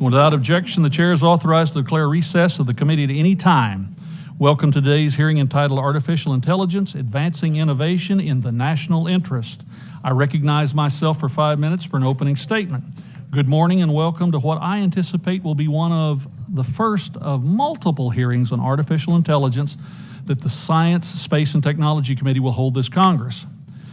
Without objection, the chair is authorized to declare recess of the committee at any time. Welcome to today's hearing entitled Artificial Intelligence, Advancing Innovation in the National Interest. I recognize myself for 5 minutes for an opening statement. Good morning and welcome to what I anticipate will be one of the first of multiple hearings on artificial intelligence that the Science, Space, and Technology Committee will hold this Congress.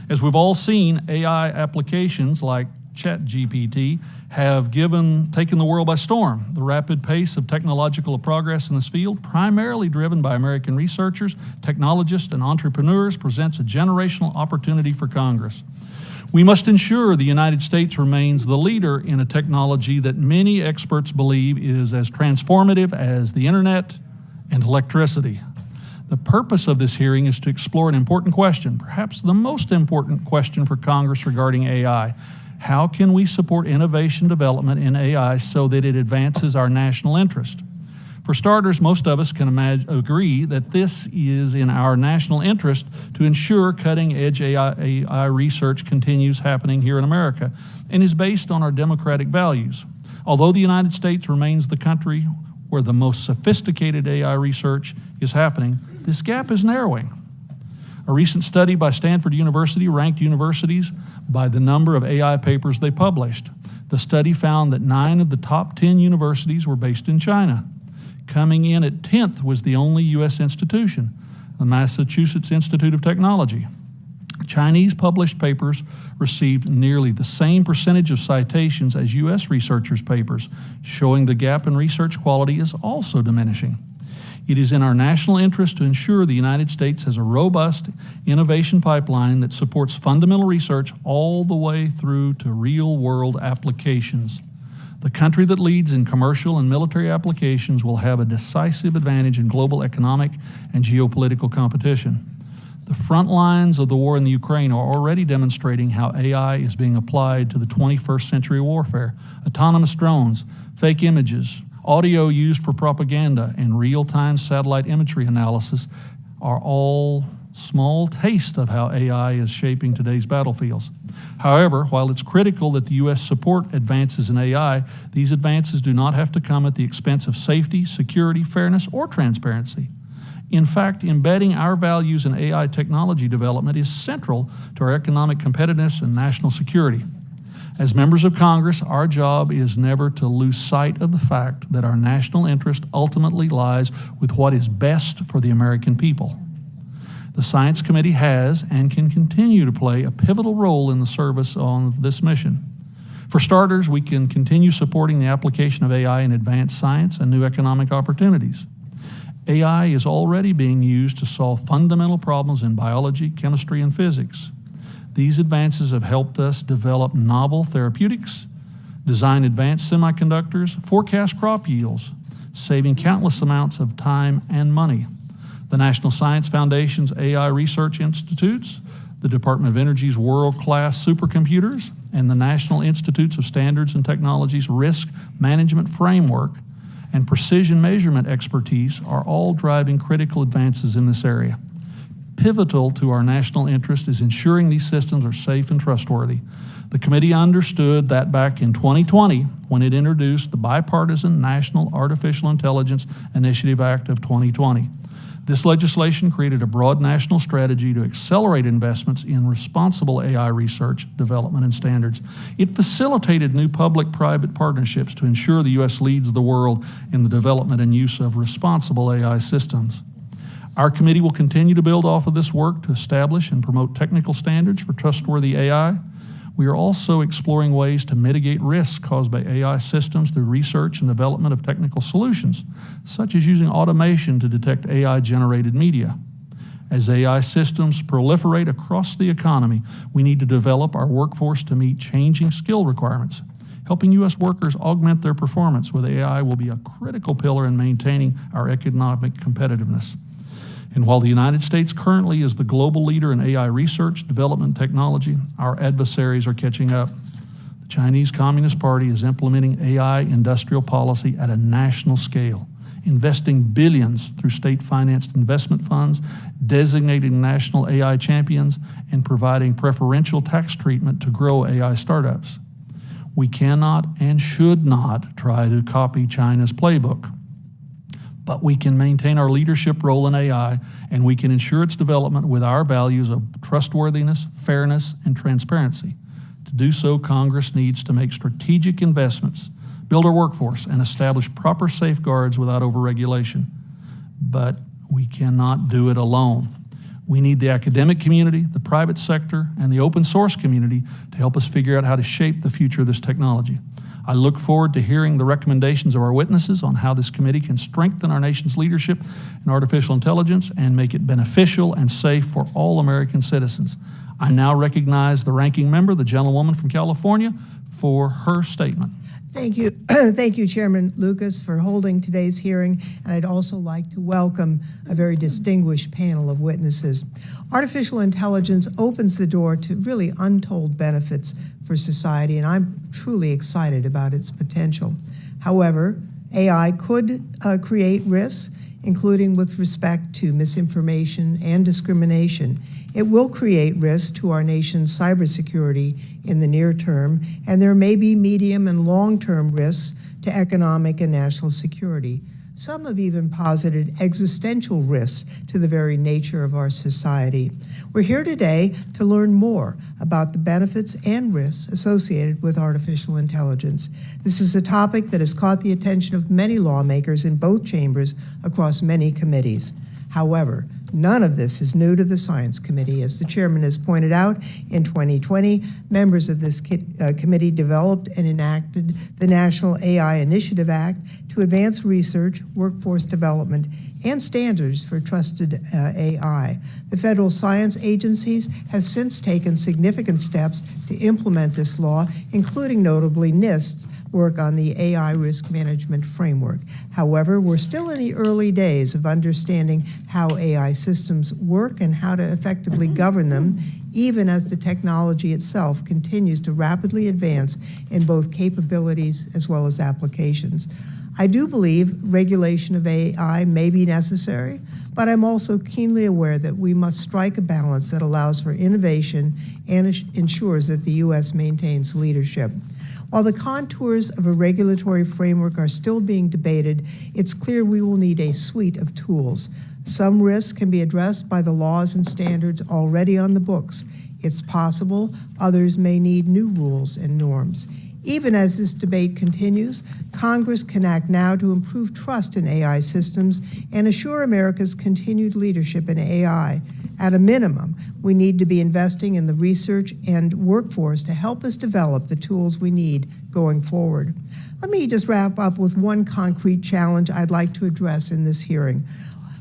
As we've all seen, AI applications like ChatGPT have taken the world by storm. The rapid pace of technological progress in this field, primarily driven by American researchers, technologists, and entrepreneurs, presents a generational opportunity for Congress. We must ensure the United States remains the leader in a technology that many experts believe is as transformative as the internet and electricity. The purpose of this hearing is to explore an important question, perhaps the most important question for Congress regarding AI. How can we support innovation development in AI so that it advances our national interest? For starters, most of us can agree that this is in our national interest to ensure cutting-edge AI research continues happening here in America and is based on our democratic values. Although the United States remains the country where the most sophisticated AI research is happening, this gap is narrowing. A recent study by Stanford University ranked universities by the number of AI papers they published. The study found that 9 of the top 10 universities were based in China. Coming in at 10th was the only U.S. institution, the Massachusetts Institute of Technology. Chinese published papers received nearly the same percentage of citations as U.S. researchers' papers, showing the gap in research quality is also diminishing. It is in our national interest to ensure the United States has a robust innovation pipeline that supports fundamental research all the way through to real-world applications. The country that leads in commercial and military applications will have a decisive advantage in global economic and geopolitical competition. The front lines of the war in the Ukraine are already demonstrating how AI is being applied to the 21st century warfare. Autonomous drones, fake images, audio used for propaganda, and real-time satellite imagery analysis are all small taste of how AI is shaping today's battlefields. However, while it's critical that the U.S. support advances in AI, these advances do not have to come at the expense of safety, security, fairness, or transparency. In fact, embedding our values in AI technology development is central to our economic competitiveness and national security. As members of Congress, our job is never to lose sight of the fact that our national interest ultimately lies with what is best for the American people. The Science Committee has and can continue to play a pivotal role in the service of this mission. For starters, we can continue supporting the application of AI in advanced science and new economic opportunities. AI is already being used to solve fundamental problems in biology, chemistry, and physics. These advances have helped us develop novel therapeutics, design advanced semiconductors, forecast crop yields, saving countless amounts of time and money. The National Science Foundation's AI Research Institutes, the Department of Energy's world-class supercomputers, and the National Institutes of Standards and Technology's Risk Management Framework and precision measurement expertise are all driving critical advances in this area. Pivotal to our national interest is ensuring these systems are safe and trustworthy. The committee understood that back in 2020 when it introduced the Bipartisan National Artificial Intelligence Initiative Act of 2020. This legislation created a broad national strategy to accelerate investments in responsible AI research, development, and standards. It facilitated new public-private partnerships to ensure the U.S. leads the world in the development and use of responsible AI systems. Our committee will continue to build off of this work to establish and promote technical standards for trustworthy AI. We are also exploring ways to mitigate risks caused by AI systems through research and development of technical solutions, such as using automation to detect AI-generated media. As AI systems proliferate across the economy, we need to develop our workforce to meet changing skill requirements. Helping U.S. workers augment their performance with AI will be a critical pillar in maintaining our economic competitiveness. And while the United States currently is the global leader in AI research, development, and technology, our adversaries are catching up. The Chinese Communist Party is implementing AI industrial policy at a national scale, investing billions through state-financed investment funds, designating national AI champions, and providing preferential tax treatment to grow AI startups. We cannot and should not try to copy China's playbook. But we can maintain our leadership role in AI, and we can ensure its development with our values of trustworthiness, fairness, and transparency. To do so, Congress needs to make strategic investments, build our workforce, and establish proper safeguards without overregulation. But we cannot do it alone. We need the academic community, the private sector, and the open source community to help us figure out how to shape the future of this technology. I look forward to hearing the recommendations of our witnesses on how this committee can strengthen our nation's leadership in artificial intelligence and make it beneficial and safe for all American citizens. I now recognize the ranking member, the gentlewoman from California, for her statement. Thank you. Thank you, Chairman Lucas, for holding today's hearing. And I'd also like to welcome a very distinguished panel of witnesses. Artificial intelligence opens the door to really untold benefits for society, and I'm truly excited about its potential. However, AI could create risks, including with respect to misinformation and discrimination. It will create risks to our nation's cybersecurity in the near term, and there may be medium and long-term risks to economic and national security. Some have even posited existential risks to the very nature of our society. We're here today to learn more about the benefits and risks associated with artificial intelligence. This is a topic that has caught the attention of many lawmakers in both chambers across many committees. However, none of this is new to the Science Committee. As the chairman has pointed out, in 2020, members of this committee developed and enacted the National AI Initiative Act to advance research, workforce development, and standards for trusted AI. The federal science agencies have since taken significant steps to implement this law, including notably NIST's work on the AI risk management framework. However, we're still in the early days of understanding how AI systems work and how to effectively govern them, even as the technology itself continues to rapidly advance in both capabilities as well as applications. I do believe regulation of AI may be necessary, but I'm also keenly aware that we must strike a balance that allows for innovation and ensures that the U.S. maintains leadership. While the contours of a regulatory framework are still being debated, it's clear we will need a suite of tools. Some risks can be addressed by the laws and standards already on the books. It's possible others may need new rules and norms. Even as this debate continues, Congress can act now to improve trust in AI systems and assure America's continued leadership in AI. At a minimum, we need to be investing in the research and workforce to help us develop the tools we need going forward. Let me just wrap up with one concrete challenge I'd like to address in this hearing.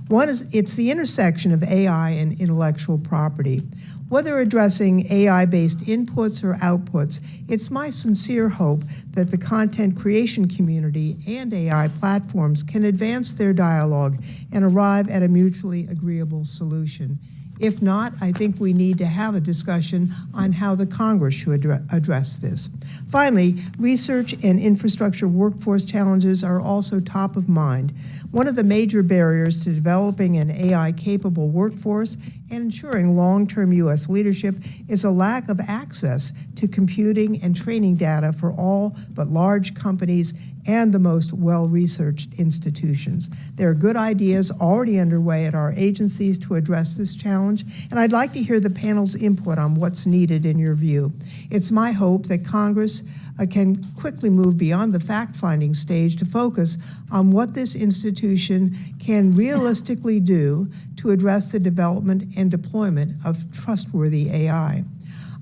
One is, it's the intersection of AI and intellectual property. Whether addressing AI-based inputs or outputs, it's my sincere hope that the content creation community and AI platforms can advance their dialogue and arrive at a mutually agreeable solution. If not, I think we need to have a discussion on how the Congress should address this. Finally, research and infrastructure workforce challenges are also top of mind. One of the major barriers to developing an AI-capable workforce and ensuring long-term U.S. leadership is a lack of access to computing and training data for all but large companies and the most well-researched institutions. There are good ideas already underway at our agencies to address this challenge, and I'd like to hear the panel's input on what's needed in your view. It's my hope that Congress can quickly move beyond the fact-finding stage to focus on what this institution can realistically do to address the development and deployment of trustworthy AI.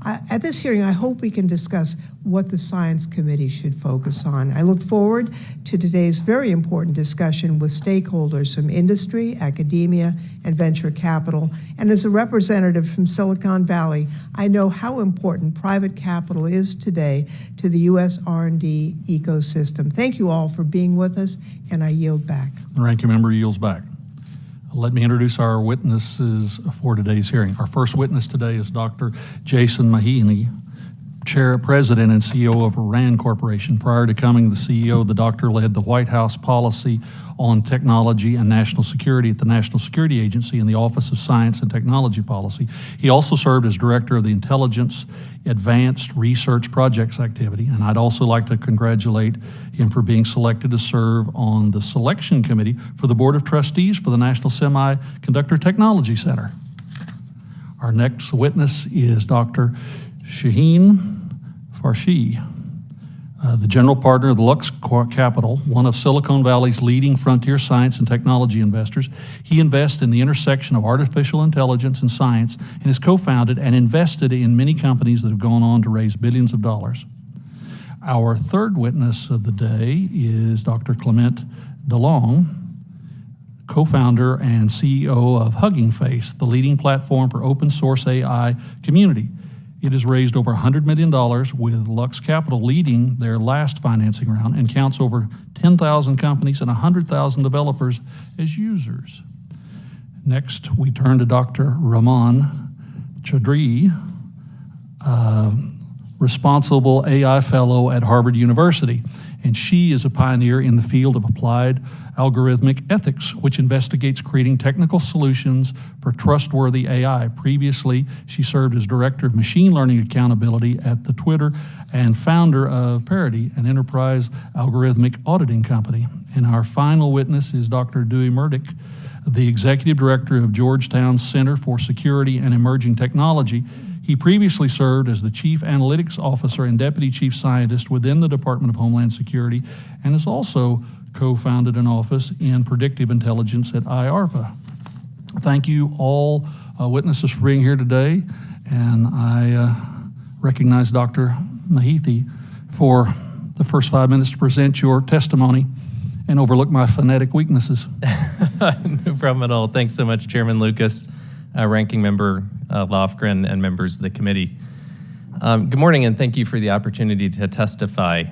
At this hearing, I hope we can discuss what the Science Committee should focus on. I look forward to today's very important discussion with stakeholders from industry, academia, and venture capital. And as a representative from Silicon Valley, I know how important private capital is today to the U.S. R&D ecosystem. Thank you all for being with us, and I yield back. The ranking member yields back. Let me introduce our witnesses for today's hearing. Our first witness today is Dr. Jason Mahoney, President and CEO of RAND Corporation. Prior to becoming the CEO, the doctor led the White House policy on technology and national security at the National Security Agency in the Office of Science and Technology Policy. He also served as director of the Intelligence Advanced Research Projects activity, and I'd also like to congratulate him for being selected to serve on the selection committee for the Board of Trustees for the National Semiconductor Technology Center. Our next witness is Dr. Shaheen Farshi, the general partner of the Lux Capital, one of Silicon Valley's leading frontier science and technology investors. He invests in the intersection of artificial intelligence and science and has co-founded and invested in many companies that have gone on to raise billions of dollars. Our third witness of the day is Dr. Clement DeLong, co-founder and CEO of Hugging Face, the leading platform for open source AI community. It has raised over $100 million, with Lux Capital leading their last financing round, and counts over 10,000 companies and 100,000 developers as users. Next, we turn to Dr. Raman Chaudhry, Responsible AI Fellow at Harvard University, and she is a pioneer in the field of applied algorithmic ethics, which investigates creating technical solutions for trustworthy AI. Previously, she served as Director of Machine Learning Accountability at the Twitter and founder of Parity, an enterprise algorithmic auditing company. And our final witness is Dr. Dewey Murdick, the Executive Director of Georgetown's Center for Security and Emerging Technology. He previously served as the Chief Analytics Officer and Deputy Chief Scientist within the Department of Homeland Security, and has also co-founded an office in predictive intelligence at IARPA. Thank you all witnesses for being here today, and I recognize Dr. Mahithi for the first 5 minutes to present your testimony and overlook my phonetic weaknesses. No problem at all. Thanks so much, Chairman Lucas, Ranking Member Lofgren, and members of the committee. Good morning, and thank you for the opportunity to testify.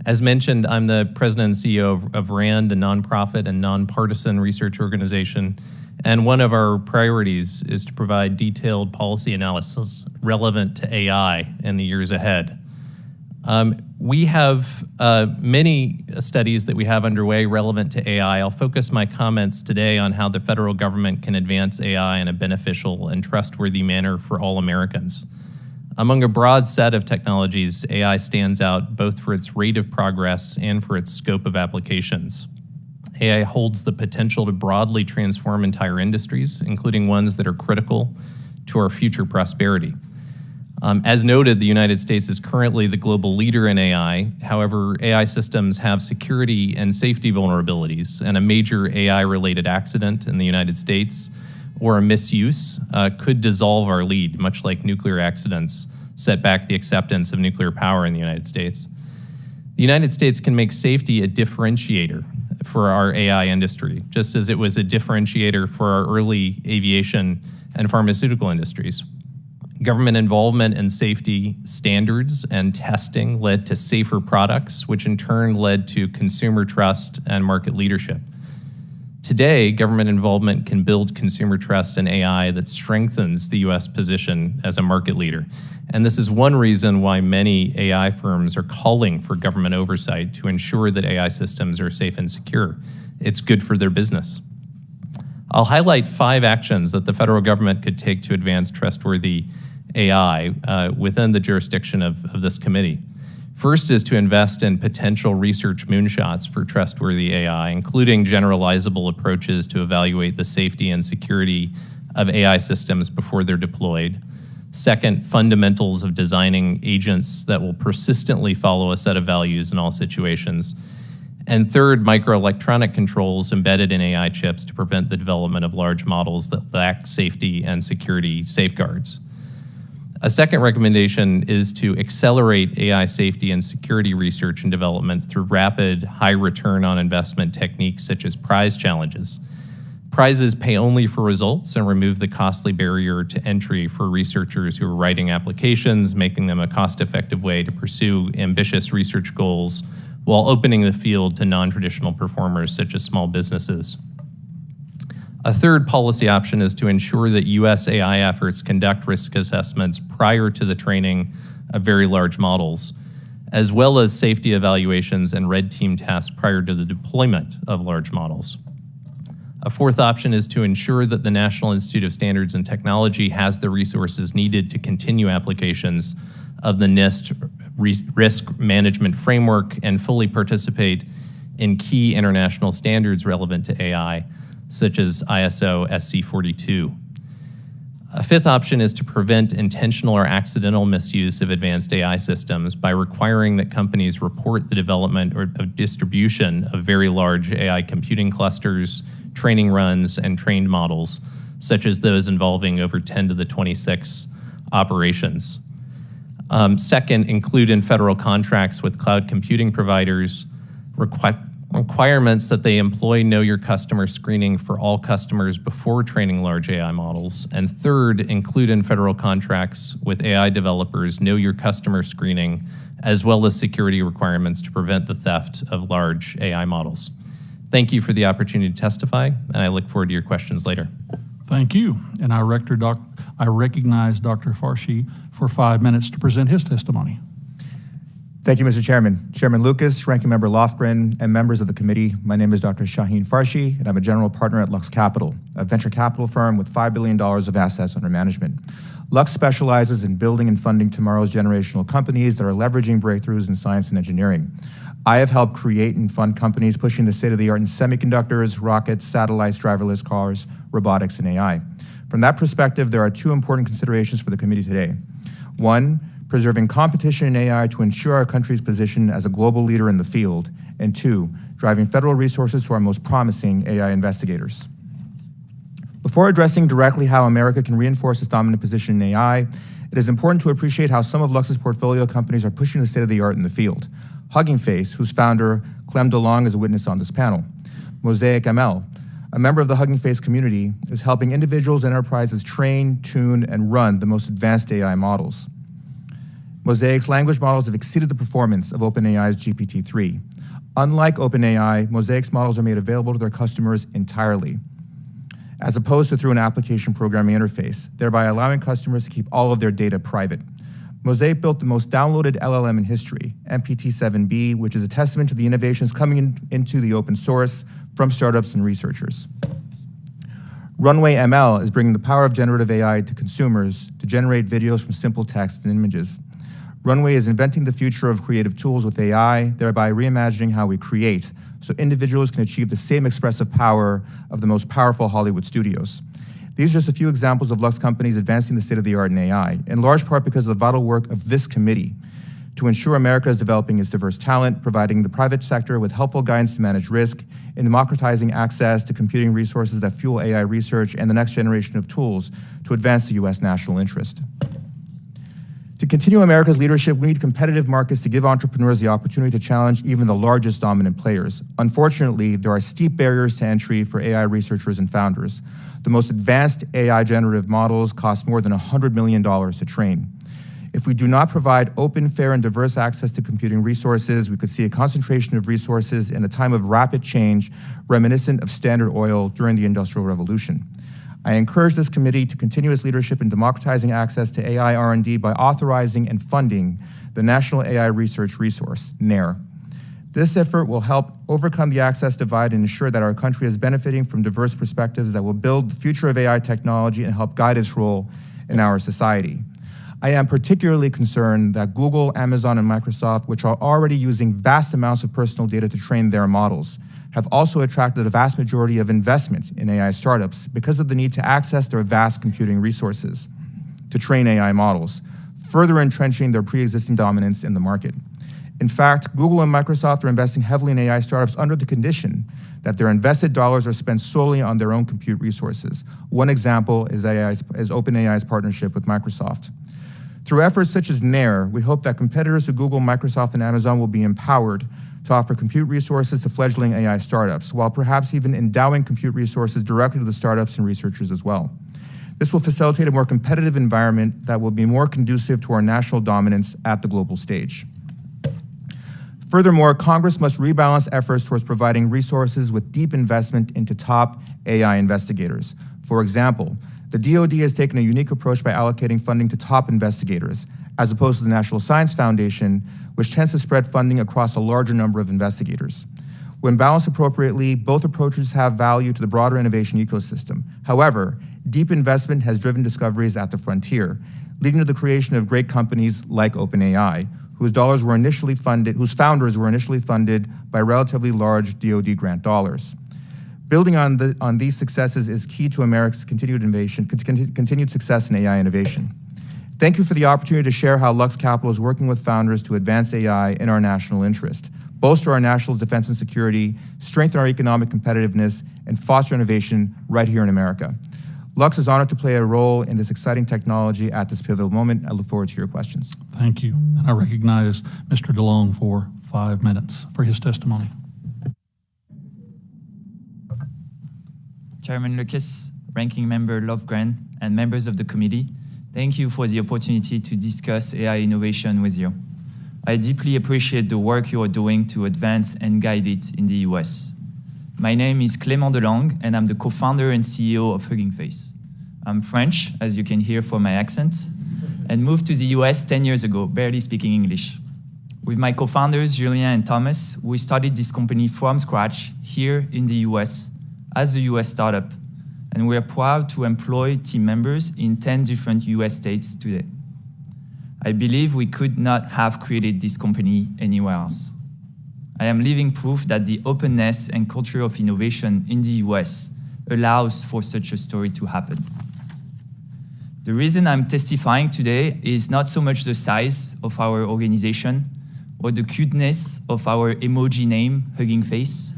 As mentioned, I'm the president and CEO of RAND, a nonprofit and nonpartisan research organization, and one of our priorities is to provide detailed policy analysis relevant to AI in the years ahead. We have many studies that we have underway relevant to AI. I'll focus my comments today on how the federal government can advance AI in a beneficial and trustworthy manner for all Americans. Among a broad set of technologies, AI stands out both for its rate of progress and for its scope of applications. AI holds the potential to broadly transform entire industries, including ones that are critical to our future prosperity. As noted, the United States is currently the global leader in AI. However, AI systems have security and safety vulnerabilities, and a major AI-related accident in the United States or a misuse could dissolve our lead, much like nuclear accidents set back the acceptance of nuclear power in the United States. The United States can make safety a differentiator for our AI industry, just as it was a differentiator for our early aviation and pharmaceutical industries. Government involvement in safety standards and testing led to safer products, which in turn led to consumer trust and market leadership. Today, government involvement can build consumer trust in AI that strengthens the U.S. position as a market leader. And this is one reason why many AI firms are calling for government oversight to ensure that AI systems are safe and secure. It's good for their business. I'll highlight 5 actions that the federal government could take to advance trustworthy AI within the jurisdiction of this committee. First is to invest in potential research moonshots for trustworthy AI, including generalizable approaches to evaluate the safety and security of AI systems before they're deployed. Second, fundamentals of designing agents that will persistently follow a set of values in all situations. And third, microelectronic controls embedded in AI chips to prevent the development of large models that lack safety and security safeguards. A second recommendation is to accelerate AI safety and security research and development through rapid, high return on investment techniques such as prize challenges. Prizes pay only for results and remove the costly barrier to entry for researchers who are writing applications, making them a cost-effective way to pursue ambitious research goals while opening the field to non-traditional performers such as small businesses. A third policy option is to ensure that U.S. AI efforts conduct risk assessments prior to the training of very large models, as well as safety evaluations and red team tests prior to the deployment of large models. A fourth option is to ensure that the National Institute of Standards and Technology has the resources needed to continue applications of the NIST risk management framework and fully participate in key international standards relevant to AI, such as ISO SC 42. A fifth option is to prevent intentional or accidental misuse of advanced AI systems by requiring that companies report the development or distribution of very large AI computing clusters, training runs, and trained models, such as those involving over 10 to the 26 operations. Second, include in federal contracts with cloud computing providers requirements that they employ Know Your Customer screening for all customers before training large AI models. And third, include in federal contracts with AI developers Know Your Customer screening, as well as security requirements to prevent the theft of large AI models. Thank you for the opportunity to testify, and I look forward to your questions later. Thank you. And I recognize Dr. Farshi for 5 minutes to present his testimony. Thank you, Mr. Chairman. Chairman Lucas, Ranking Member Lofgren, and members of the committee, my name is Dr. Shen Yun Farshi, and I'm a general partner at Lux Capital, a venture capital firm with $5 billion of assets under management. Lux specializes in building and funding tomorrow's generational companies that are leveraging breakthroughs in science and engineering. I have helped create and fund companies pushing the state-of-the-art in semiconductors, rockets, satellites, driverless cars, robotics, and AI. From that perspective, there are two important considerations for the committee today. One, preserving competition in AI to ensure our country's position as a global leader in the field, and two, driving federal resources to our most promising AI investigators. Before addressing directly how America can reinforce its dominant position in AI, it is important to appreciate how some of Lux's portfolio companies are pushing the state-of-the-art in the field. Hugging Face, whose founder, Clem DeLong, is a witness on this panel. Mosaic ML, a member of the Hugging Face community, is helping individuals and enterprises train, tune, and run the most advanced AI models. Mosaic's language models have exceeded the performance of OpenAI's GPT-3. Unlike OpenAI, Mosaic's models are made available to their customers entirely, as opposed to through an application programming interface, thereby allowing customers to keep all of their data private. Mosaic built the most downloaded LLM in history, MPT-7B, which is a testament to the innovations coming into the open source from startups and researchers. Runway ML is bringing the power of generative AI to consumers to generate videos from simple text and images. Runway is inventing the future of creative tools with AI, thereby reimagining how we create, so individuals can achieve the same expressive power of the most powerful Hollywood studios. These are just a few examples of Lux companies advancing the state-of-the-art in AI, in large part because of the vital work of this committee to ensure America is developing its diverse talent, providing the private sector with helpful guidance to manage risk, and democratizing access to computing resources that fuel AI research and the next generation of tools to advance the U.S. national interest. To continue America's leadership, we need competitive markets to give entrepreneurs the opportunity to challenge even the largest dominant players. Unfortunately, there are steep barriers to entry for AI researchers and founders. The most advanced AI generative models cost more than $100 million to train. If we do not provide open, fair, and diverse access to computing resources, we could see a concentration of resources in a time of rapid change reminiscent of Standard Oil during the Industrial Revolution. I encourage this committee to continue its leadership in democratizing access to AI R&D by authorizing and funding the National AI Research Resource, NARE. This effort will help overcome the access divide and ensure that our country is benefiting from diverse perspectives that will build the future of AI technology and help guide its role in our society. I am particularly concerned that Google, Amazon, and Microsoft, which are already using vast amounts of personal data to train their models, have also attracted a vast majority of investment in AI startups because of the need to access their vast computing resources to train AI models, further entrenching their pre-existing dominance in the market. In fact, Google and Microsoft are investing heavily in AI startups under the condition that their invested dollars are spent solely on their own compute resources. One example is OpenAI's partnership with Microsoft. Through efforts such as NARE, we hope that competitors to Google, Microsoft, and Amazon will be empowered to offer compute resources to fledgling AI startups, while perhaps even endowing compute resources directly to the startups and researchers as well. This will facilitate a more competitive environment that will be more conducive to our national dominance at the global stage. Furthermore, Congress must rebalance efforts towards providing resources with deep investment into top AI investigators. For example, the DoD has taken a unique approach by allocating funding to top investigators, as opposed to the National Science Foundation, which tends to spread funding across a larger number of investigators. When balanced appropriately, both approaches have value to the broader innovation ecosystem. However, deep investment has driven discoveries at the frontier, leading to the creation of great companies like OpenAI, whose founders were initially funded by relatively large DoD grant dollars. Building on these successes is key to America's continued success in AI innovation. Thank you for the opportunity to share how Lux Capital is working with founders to advance AI in our national interest, bolster our national defense and security, strengthen our economic competitiveness, and foster innovation right here in America. Lux is honored to play a role in this exciting technology at this pivotal moment. I look forward to your questions. Thank you. And I recognize Mr. DeLong for 5 minutes for his testimony. Chairman Lucas, Ranking Member Lofgren, and members of the committee, thank you for the opportunity to discuss AI innovation with you. I deeply appreciate the work you are doing to advance and guide it in the US. My name is Clément Delong, and I'm the co-founder and CEO of Hugging Face. I'm French, as you can hear from my accent, and moved to the US 10 years ago, barely speaking English. With my co-founders, Julien and Thomas, we started this company from scratch here in the US as a US startup, and we are proud to employ team members in 10 different US states today. I believe we could not have created this company anywhere else. I am living proof that the openness and culture of innovation in the US allows for such a story to happen. The reason I'm testifying today is not so much the size of our organization or the cuteness of our emoji name, Hugging Face.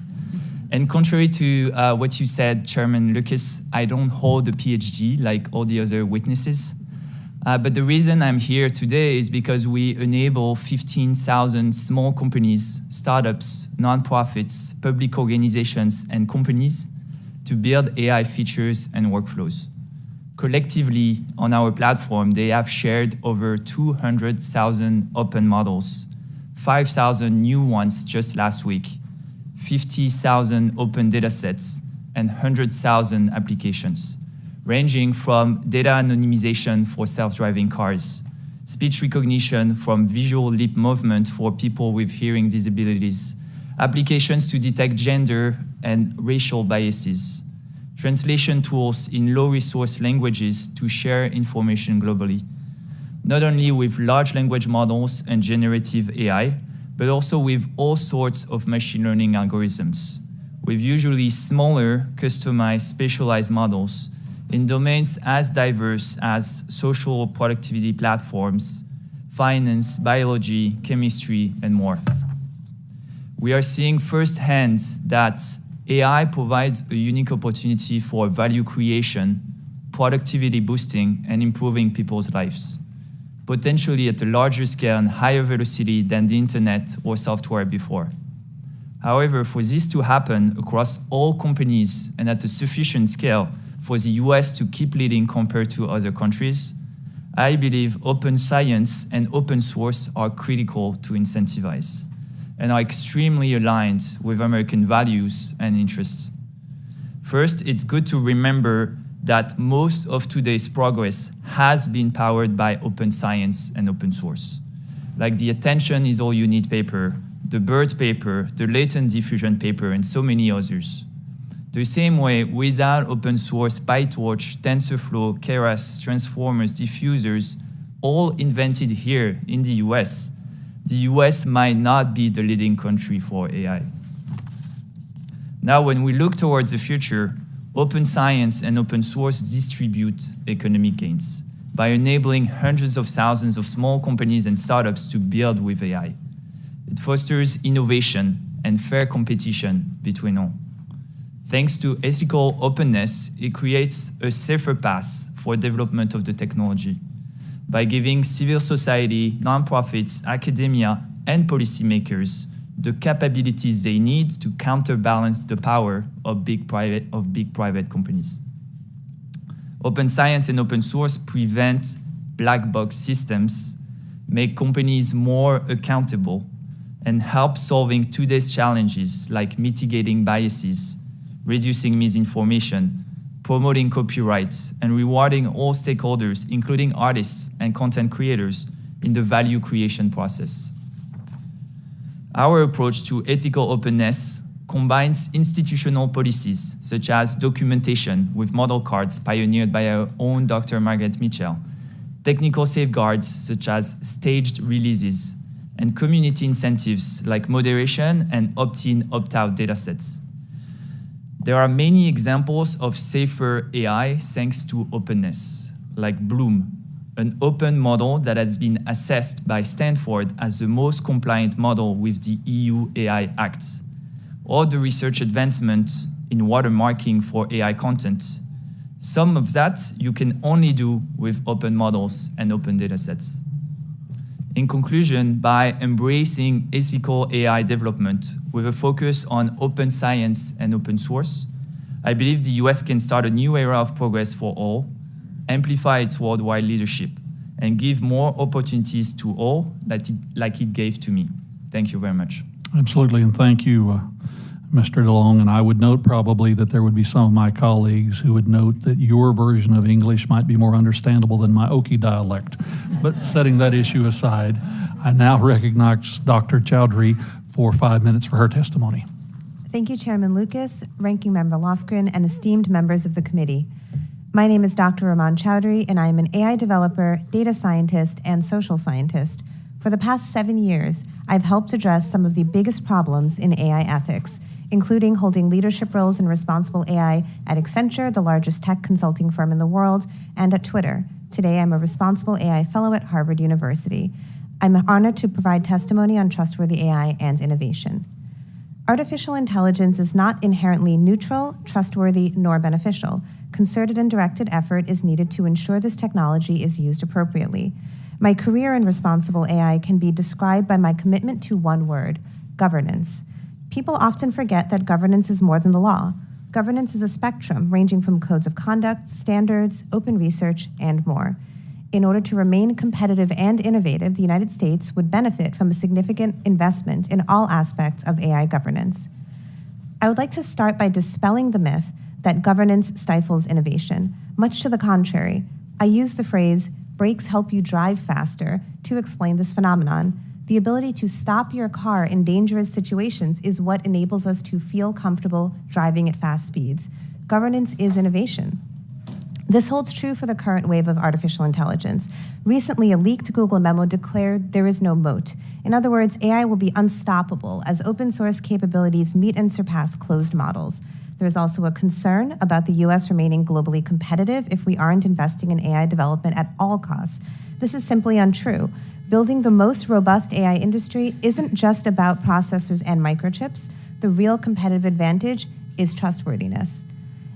And contrary to what you said, Chairman Lucas, I don't hold a PhD like all the other witnesses. But the reason I'm here today is because we enable 15,000 small companies, startups, nonprofits, public organizations, and companies to build AI features and workflows. Collectively, on our platform, they have shared over 200,000 open models, 5,000 new ones just last week, 50,000 open datasets, and 100,000 applications, ranging from data anonymization for self-driving cars, speech recognition from visual lip movement for people with hearing disabilities, applications to detect gender and racial biases, translation tools in low-resource languages to share information globally, not only with large language models and generative AI, but also with all sorts of machine learning algorithms, with usually smaller, customized, specialized models in domains as diverse as social productivity platforms, finance, biology, chemistry, and more. We are seeing firsthand that AI provides a unique opportunity for value creation, productivity boosting, and improving people's lives, potentially at a larger scale and higher velocity than the internet or software before. However, for this to happen across all companies and at a sufficient scale for the US to keep leading compared to other countries, I believe open science and open source are critical to incentivize and are extremely aligned with American values and interests. First, it's good to remember that most of today's progress has been powered by open science and open source, like the Attention is All You Need paper, the BERT paper, the latent diffusion paper, and so many others. The same way, without open source, PyTorch, TensorFlow, Keras, transformers, diffusers, all invented here in the US, the US might not be the leading country for AI. Now, when we look towards the future, open science and open source distribute economic gains by enabling hundreds of thousands of small companies and startups to build with AI. It fosters innovation and fair competition between all. Thanks to ethical openness, it creates a safer path for development of the technology by giving civil society, nonprofits, academia, and policymakers the capabilities they need to counterbalance the power of big private companies. Open science and open source prevent black box systems, make companies more accountable, and help solving today's challenges like mitigating biases, reducing misinformation, promoting copyright, and rewarding all stakeholders, including artists and content creators, in the value creation process. Our approach to ethical openness combines institutional policies, such as documentation with model cards pioneered by our own Dr. Margaret Mitchell, technical safeguards, such as staged releases, and community incentives like moderation and opt-in, opt-out datasets. There are many examples of safer AI thanks to openness, like Bloom, an open model that has been assessed by Stanford as the most compliant model with the EU AI Act, or the research advancement in watermarking for AI content. Some of that you can only do with open models and open datasets. In conclusion, by embracing ethical AI development with a focus on open science and open source, I believe the US can start a new era of progress for all, amplify its worldwide leadership, and give more opportunities to all like it gave to me. Thank you very much. Absolutely, and thank you, Mr. DeLong. And I would note probably that there would be some of my colleagues who would note that your version of English might be more understandable than my Oki dialect. But setting that issue aside, I now recognize Dr. Chowdhury for 5 minutes for her testimony. Thank you, Chairman Lucas, Ranking Member Lofgren, and esteemed members of the committee. My name is Dr. Raman Chowdhury, and I am an AI developer, data scientist, and social scientist. For the past 7 years, I've helped address some of the biggest problems in AI ethics, including holding leadership roles in responsible AI at Accenture, the largest tech consulting firm in the world, and at Twitter. Today, I'm a responsible AI fellow at Harvard University. I'm honored to provide testimony on trustworthy AI and innovation. Artificial intelligence is not inherently neutral, trustworthy, nor beneficial. Concerted and directed effort is needed to ensure this technology is used appropriately. My career in responsible AI can be described by my commitment to one word: governance. People often forget that governance is more than the law. Governance is a spectrum ranging from codes of conduct, standards, open research, and more. In order to remain competitive and innovative, the United States would benefit from a significant investment in all aspects of AI governance. I would like to start by dispelling the myth that governance stifles innovation. Much to the contrary, I use the phrase, "brakes help you drive faster," to explain this phenomenon. The ability to stop your car in dangerous situations is what enables us to feel comfortable driving at fast speeds. Governance is innovation. This holds true for the current wave of artificial intelligence. Recently, a leaked Google memo declared there is no moat. In other words, AI will be unstoppable as open source capabilities meet and surpass closed models. There is also a concern about the US remaining globally competitive if we aren't investing in AI development at all costs. This is simply untrue. Building the most robust AI industry isn't just about processors and microchips. The real competitive advantage is trustworthiness.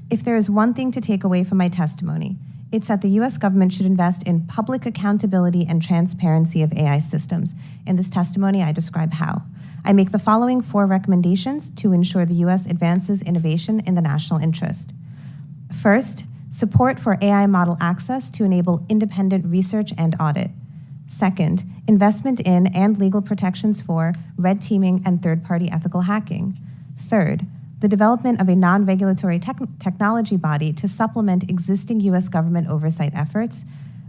If there is one thing to take away from my testimony, it's that the US government should invest in public accountability and transparency of AI systems. In this testimony, I describe how. I make the following 4 recommendations to ensure the US advances innovation in the national interest. First, support for AI model access to enable independent research and audit. Second, investment in and legal protections for red teaming and third-party ethical hacking. Third, the development of a non-regulatory technology body to supplement existing US government oversight efforts.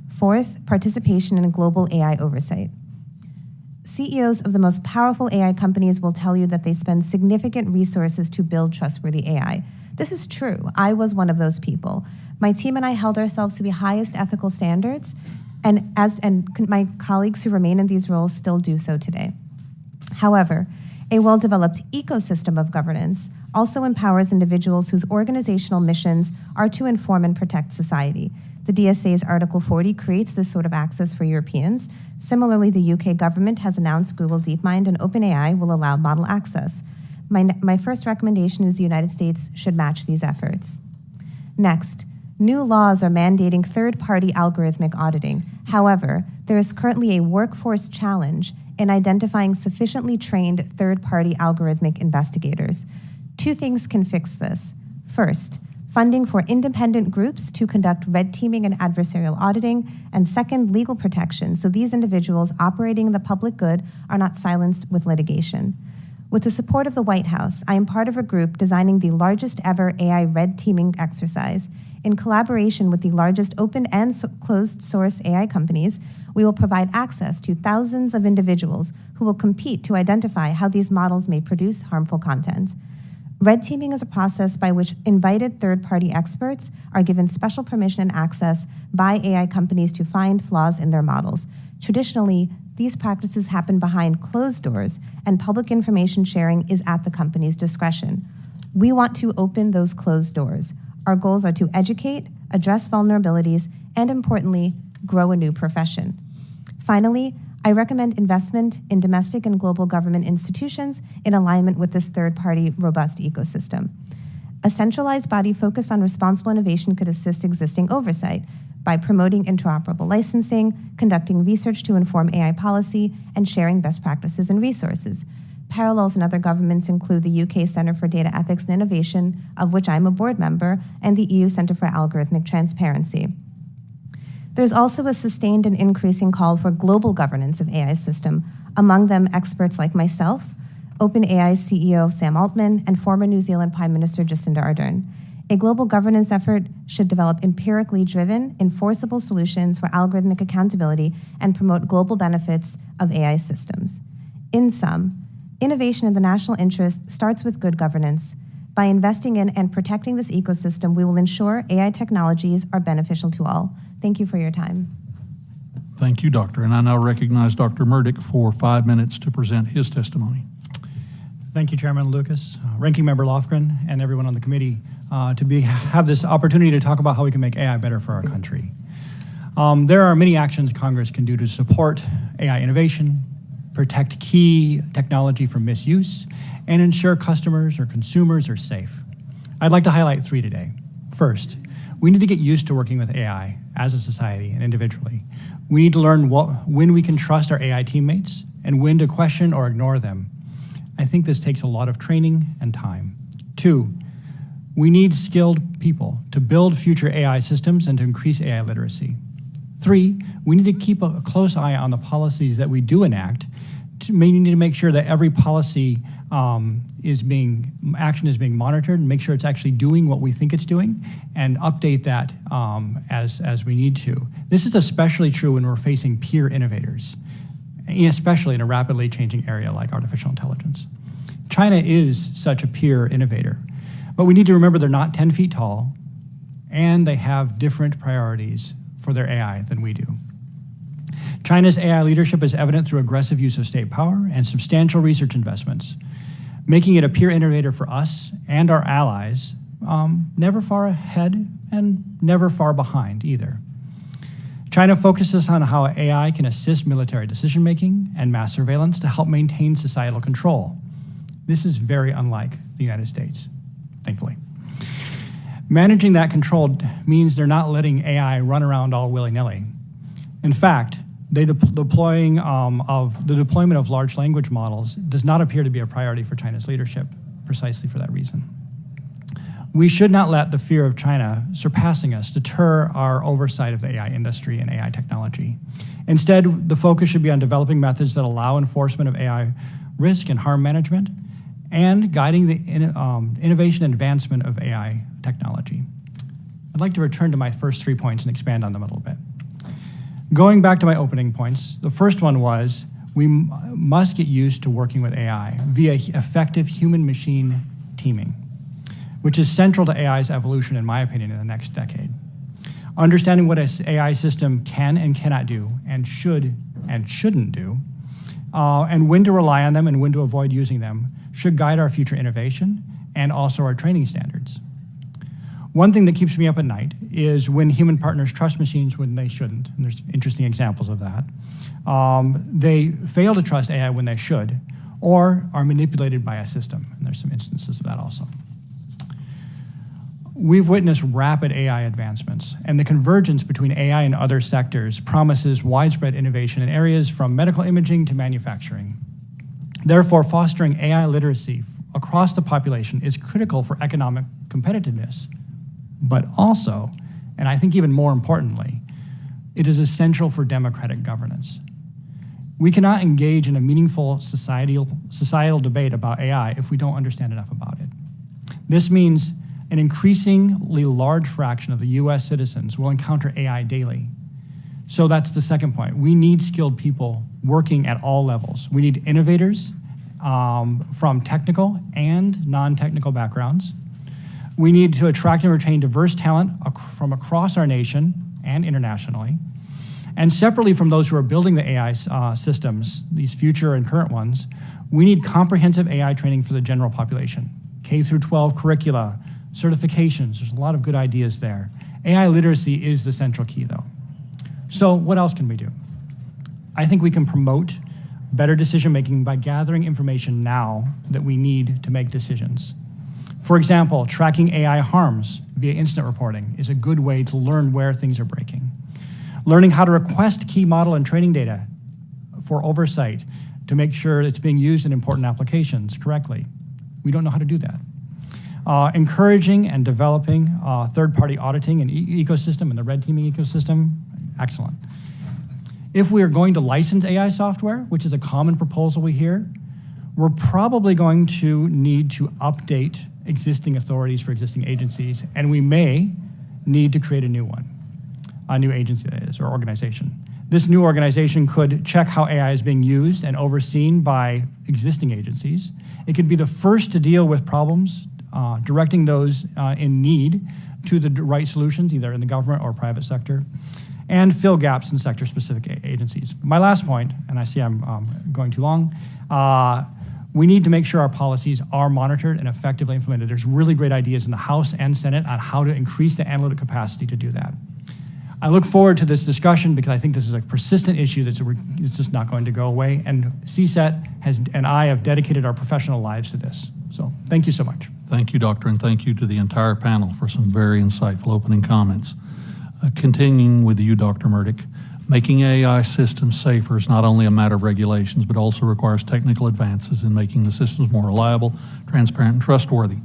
Fourth, participation in global AI oversight. CEOs of the most powerful AI companies will tell you that they spend significant resources to build trustworthy AI. This is true. I was one of those people. My team and I held ourselves to the highest ethical standards, and my colleagues who remain in these roles still do so today. However, a well-developed ecosystem of governance also empowers individuals whose organizational missions are to inform and protect society. The DSA's Article 40 creates this sort of access for Europeans. Similarly, the UK government has announced Google DeepMind and OpenAI will allow model access. My first recommendation is the United States should match these efforts. Next, new laws are mandating third-party algorithmic auditing. However, there is currently a workforce challenge in identifying sufficiently trained third-party algorithmic investigators. 2 things can fix this. First, funding for independent groups to conduct red teaming and adversarial auditing, and second, legal protection, so these individuals operating in the public good are not silenced with litigation. With the support of the White House, I am part of a group designing the largest ever AI red teaming exercise. In collaboration with the largest open and closed source AI companies, we will provide access to thousands of individuals who will compete to identify how these models may produce harmful content. Red teaming is a process by which invited third-party experts are given special permission and access by AI companies to find flaws in their models. Traditionally, these practices happen behind closed doors, and public information sharing is at the company's discretion. We want to open those closed doors. Our goals are to educate, address vulnerabilities, and importantly, grow a new profession. Finally, I recommend investment in domestic and global government institutions in alignment with this third-party robust ecosystem. A centralized body focused on responsible innovation could assist existing oversight by promoting interoperable licensing, conducting research to inform AI policy, and sharing best practices and resources. Parallels in other governments include the UK Centre for Data Ethics and Innovation, of which I'm a board member, and the EU Centre for Algorithmic Transparency. There's also a sustained and increasing call for global governance of AI system, among them experts like myself, OpenAI's CEO Sam Altman, and former New Zealand Prime Minister Jacinda Ardern. A global governance effort should develop empirically driven, enforceable solutions for algorithmic accountability and promote global benefits of AI systems. In sum, innovation in the national interest starts with good governance. By investing in and protecting this ecosystem, we will ensure AI technologies are beneficial to all. Thank you for your time. Thank you, Doctor. And I now recognize Dr. Murdoch for 5 minutes to present his testimony. Thank you, Chairman Lucas, Ranking Member Lofgren, and everyone on the committee have this opportunity to talk about how we can make AI better for our country. There are many actions Congress can do to support AI innovation, protect key technology from misuse, and ensure customers or consumers are safe. I'd like to highlight 3 today. First, we need to get used to working with AI as a society and individually. We need to learn when we can trust our AI teammates and when to question or ignore them. I think this takes a lot of training and time. 2, we need skilled people to build future AI systems and to increase AI literacy. 3, we need to keep a close eye on the policies that we do enact. We need to make sure that every policy action is being monitored and make sure it's actually doing what we think it's doing and update that as we need to. This is especially true when we're facing peer innovators, especially in a rapidly changing area like artificial intelligence. China is such a peer innovator, but we need to remember they're not 10 feet tall and they have different priorities for their AI than we do. China's AI leadership is evident through aggressive use of state power and substantial research investments, making it a peer innovator for us and our allies, never far ahead and never far behind either. China focuses on how AI can assist military decision-making and mass surveillance to help maintain societal control. This is very unlike the United States, thankfully. Managing that control means they're not letting AI run around all willy-nilly. In fact, the deployment of large language models does not appear to be a priority for China's leadership, precisely for that reason. We should not let the fear of China surpassing us deter our oversight of the AI industry and AI technology. Instead, the focus should be on developing methods that allow enforcement of AI risk and harm management and guiding the innovation and advancement of AI technology. I'd like to return to my first 3 points and expand on them a little bit. Going back to my opening points, the first one was we must get used to working with AI via effective human-machine teaming, which is central to AI's evolution, in my opinion, in the next decade. Understanding what an AI system can and cannot do and should and shouldn't do, and when to rely on them and when to avoid using them should guide our future innovation and also our training standards. One thing that keeps me up at night is when human partners trust machines when they shouldn't, and there's interesting examples of that. They fail to trust AI when they should, or are manipulated by a system, and there's some instances of that also. We've witnessed rapid AI advancements, and the convergence between AI and other sectors promises widespread innovation in areas from medical imaging to manufacturing. Therefore, fostering AI literacy across the population is critical for economic competitiveness, but also, and I think even more importantly, it is essential for democratic governance. We cannot engage in a meaningful societal debate about AI if we don't understand enough about it. This means an increasingly large fraction of the US citizens will encounter AI daily. So that's the second point. We need skilled people working at all levels. We need innovators from technical and non-technical backgrounds. We need to attract and retain diverse talent from across our nation and internationally. And separately from those who are building the AI systems, these future and current ones, we need comprehensive AI training for the general population. K through 12 curricula, certifications, there's a lot of good ideas there. AI literacy is the central key though. So what else can we do? I think we can promote better decision-making by gathering information now that we need to make decisions. For example, tracking AI harms via incident reporting is a good way to learn where things are breaking. Learning how to request key model and training data for oversight to make sure it's being used in important applications correctly. We don't know how to do that. Encouraging and developing third-party auditing and ecosystem and the red teaming ecosystem, excellent. If we are going to license AI software, which is a common proposal we hear, we're probably going to need to update existing authorities for existing agencies, and we may need to create a new one, a new agency that is, or organization. This new organization could check how AI is being used and overseen by existing agencies. It could be the first to deal with problems, directing those in need to the right solutions, either in the government or private sector, and fill gaps in sector-specific agencies. My last point, and I see I'm going too long, we need to make sure our policies are monitored and effectively implemented. There's really great ideas in the House and Senate on how to increase the analytic capacity to do that. I look forward to this discussion because I think this is a persistent issue that's just not going to go away, and CSET and I have dedicated our professional lives to this. So thank you so much. Thank you, Doctor, and thank you to the entire panel for some very insightful opening comments. Continuing with you, Dr. Murdock, making AI systems safer is not only a matter of regulations, but also requires technical advances in making the systems more reliable, transparent, and trustworthy.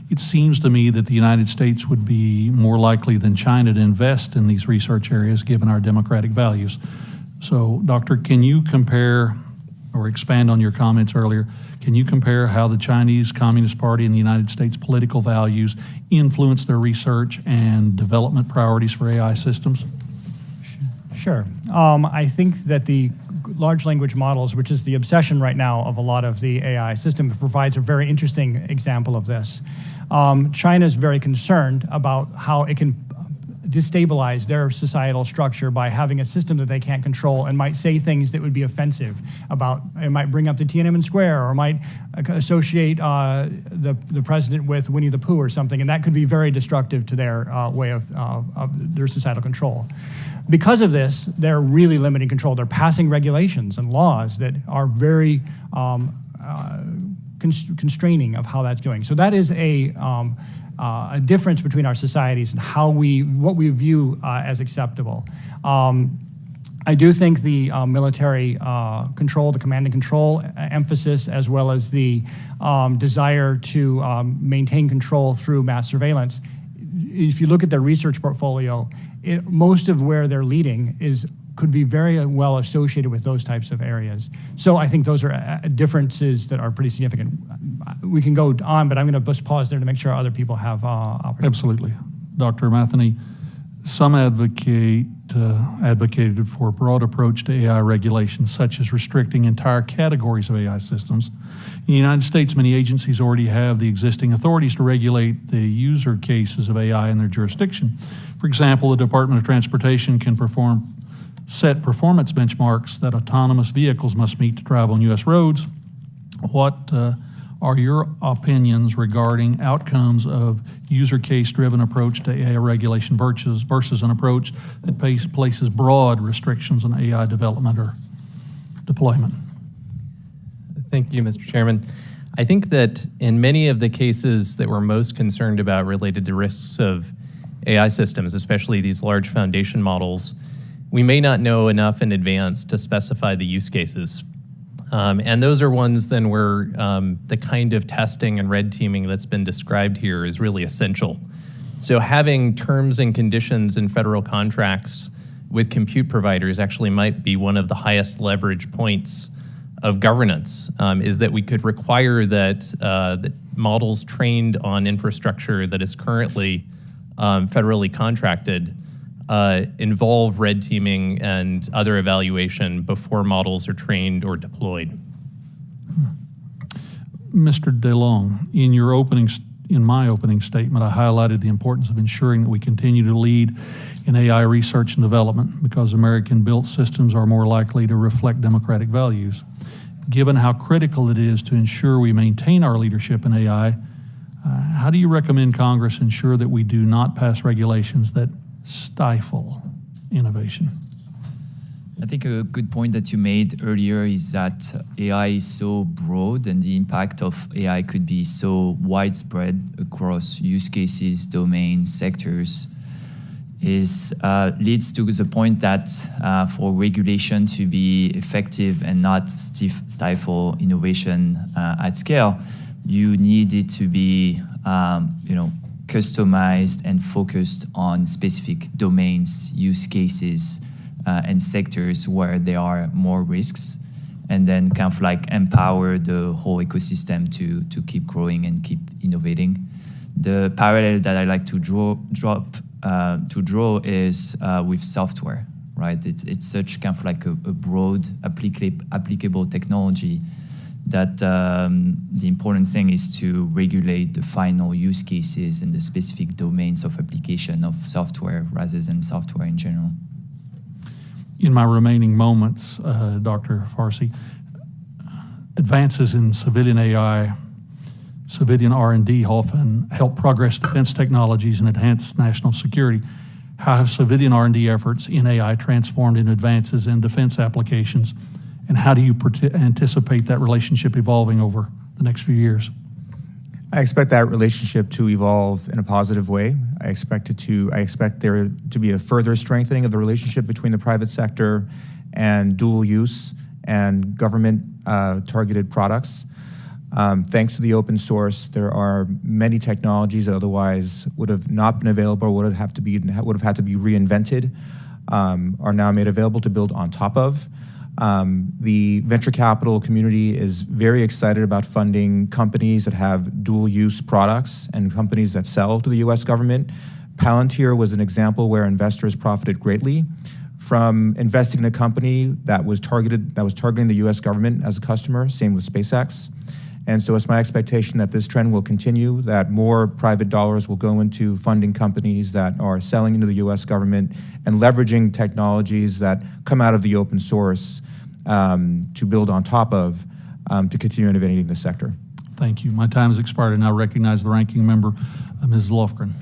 It seems to me that the United States would be more likely than China to invest in these research areas given our democratic values. So, Doctor, can you compare or expand on your comments earlier? Can you compare how the Chinese Communist Party and the United States political values influence their research and development priorities for AI systems? Sure. I think that the large language models, which is the obsession right now of a lot of the AI systems, provides a very interesting example of this. China is very concerned about how it can destabilize their societal structure by having a system that they can't control and might say things that would be offensive about, it might bring up the Tiananmen Square or might associate the president with Winnie the Pooh or something, and that could be very destructive to their way of their societal control. Because of this, they're really limiting control. They're passing regulations and laws that are very constraining of how that's doing. So that is a difference between our societies and what we view as acceptable. I do think the military control, the command and control emphasis, as well as the desire to maintain control through mass surveillance, if you look at their research portfolio, most of where they're leading could be very well associated with those types of areas. So I think those are differences that are pretty significant. We can go on, but I'm going to just pause there to make sure other people have opportunity. Absolutely. Dr. Matheny, some advocated for a broad approach to AI regulations, such as restricting entire categories of AI systems. In the United States, many agencies already have the existing authorities to regulate the user cases of AI in their jurisdiction. For example, the Department of Transportation can set performance benchmarks that autonomous vehicles must meet to drive on U.S. roads. What are your opinions regarding outcomes of user case-driven approach to AI regulation versus an approach that places broad restrictions on AI development or deployment? Thank you, Mr. Chairman. I think that in many of the cases that we're most concerned about related to risks of AI systems, especially these large foundation models, we may not know enough in advance to specify the use cases. And those are ones then where the kind of testing and red teaming that's been described here is really essential So having terms and conditions in federal contracts with compute providers actually might be one of the highest leverage points of governance, is that we could require that models trained on infrastructure that is currently federally contracted involve red teaming and other evaluation before models are trained or deployed. Mr. DeLong, in my opening statement, I highlighted the importance of ensuring that we continue to lead in AI research and development because American-built systems are more likely to reflect democratic values. Given how critical it is to ensure we maintain our leadership in AI, how do you recommend Congress ensure that we do not pass regulations that stifle innovation? I think a good point that you made earlier is that AI is so broad and the impact of AI could be so widespread across use cases, domains, sectors, leads to the point that for regulation to be effective and not stifle innovation at scale, you need it to be customized and focused on specific domains, use cases, and sectors where there are more risks, and then kind of like empower the whole ecosystem to keep growing and keep innovating. The parallel that I like to draw is with software, right? It's such kind of like a broad applicable technology that the important thing is to regulate the final use cases and the specific domains of application of software rather than software in general. In my remaining moments, Dr. Farsi, advances in civilian AI, civilian R&D often help progress defense technologies and enhance national security. How have civilian R&D efforts in AI transformed into advances in defense applications, and how do you anticipate that relationship evolving over the next few years? I expect that relationship to evolve in a positive way. I expect there to be a further strengthening of the relationship between the private sector and dual use and government targeted products. Thanks to the open source, there are many technologies that otherwise would have not been available, would have had to be reinvented, are now made available to build on top of. The venture capital community is very excited about funding companies that have dual use products and companies that sell to the US government. Palantir was an example where investors profited greatly from investing in a company that was targeting the US government as a customer, same with SpaceX. And so it's my expectation that this trend will continue, that more private dollars will go into funding companies that are selling into the US government and leveraging technologies that come out of the open source to build on top of to continue innovating in the sector. Thank you. My time has expired, and I recognize the ranking member, Ms. Lofgren.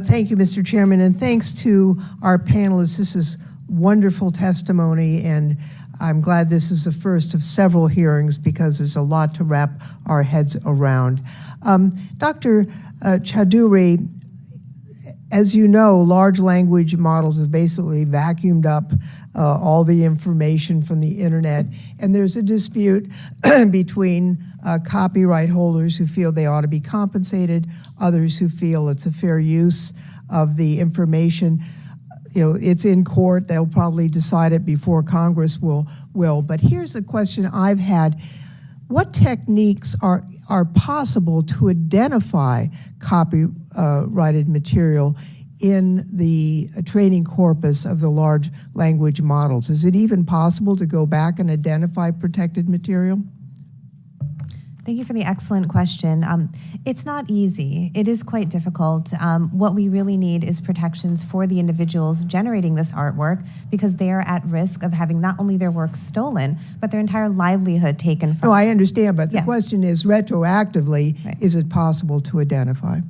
Thank you, Mr. Chairman, and thanks to our panelists. This is wonderful testimony, and I'm glad this is the first of several hearings because there's a lot to wrap our heads around. Dr. Chowdhury, as you know, large language models have basically vacuumed up all the information from the internet, and there's a dispute between copyright holders who feel they ought to be compensated, others who feel it's a fair use of the information. It's in court. They'll probably decide it before Congress will. But here's a question I've had. What techniques are possible to identify copyrighted material in the training corpus of the large language models? Is it even possible to go back and identify protected material? Thank you for the excellent question. It's not easy. It is quite difficult. What we really need is protections for the individuals generating this artwork because they are at risk of having not only their work stolen, but their entire livelihood taken from them. No, I understand, but the Yeah. question is retroactively, Right. is it possible to identify?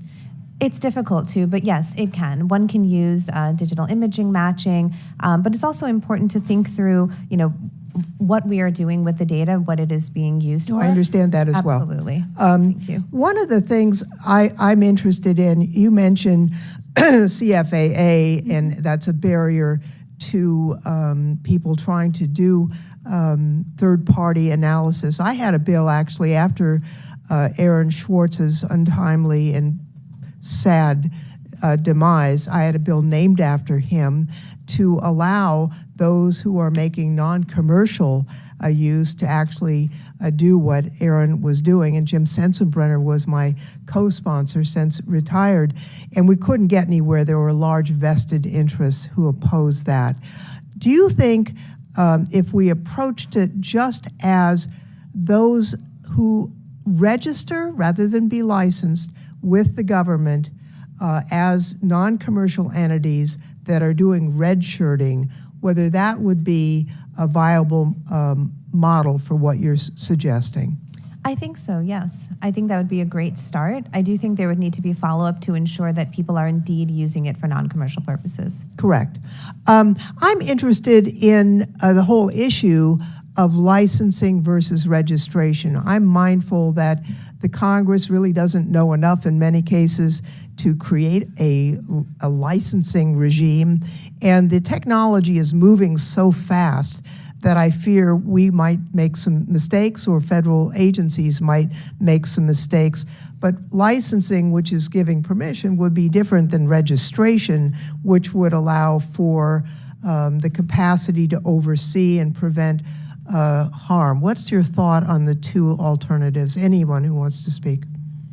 It's difficult to, but yes, it can. One can use digital imaging matching, but it's also important to think through, what we are doing with the data, what it is being used No, for. I understand that as well. Absolutely. Thank you. One of the things I'm interested in, you mentioned CFAA, and that's a barrier to people trying to do third-party analysis. I had a bill actually after Aaron Schwartz's untimely and sad demise, I had a bill named after him to allow those who are making non-commercial use to actually do what Aaron was doing. And Jim Sensenbrenner was my co-sponsor since retired. And we couldn't get anywhere. There were large vested interests who opposed that. Do you think if we approached it just as those who register rather than be licensed with the government as non-commercial entities that are doing red shirting, whether that would be a viable model for what you're suggesting? I think so, yes. I think that would be a great start. I do think there would need to be follow-up to ensure that people are indeed using it for non-commercial purposes. Correct. I'm interested in the whole issue of licensing versus registration. I'm mindful that the Congress really doesn't know enough in many cases to create a licensing regime, and the technology is moving so fast that I fear we might make some mistakes, or federal agencies might make some mistakes. But licensing, which is giving permission, would be different than registration, which would allow for the capacity to oversee and prevent harm. What's your thought on the two alternatives? Anyone who wants to speak?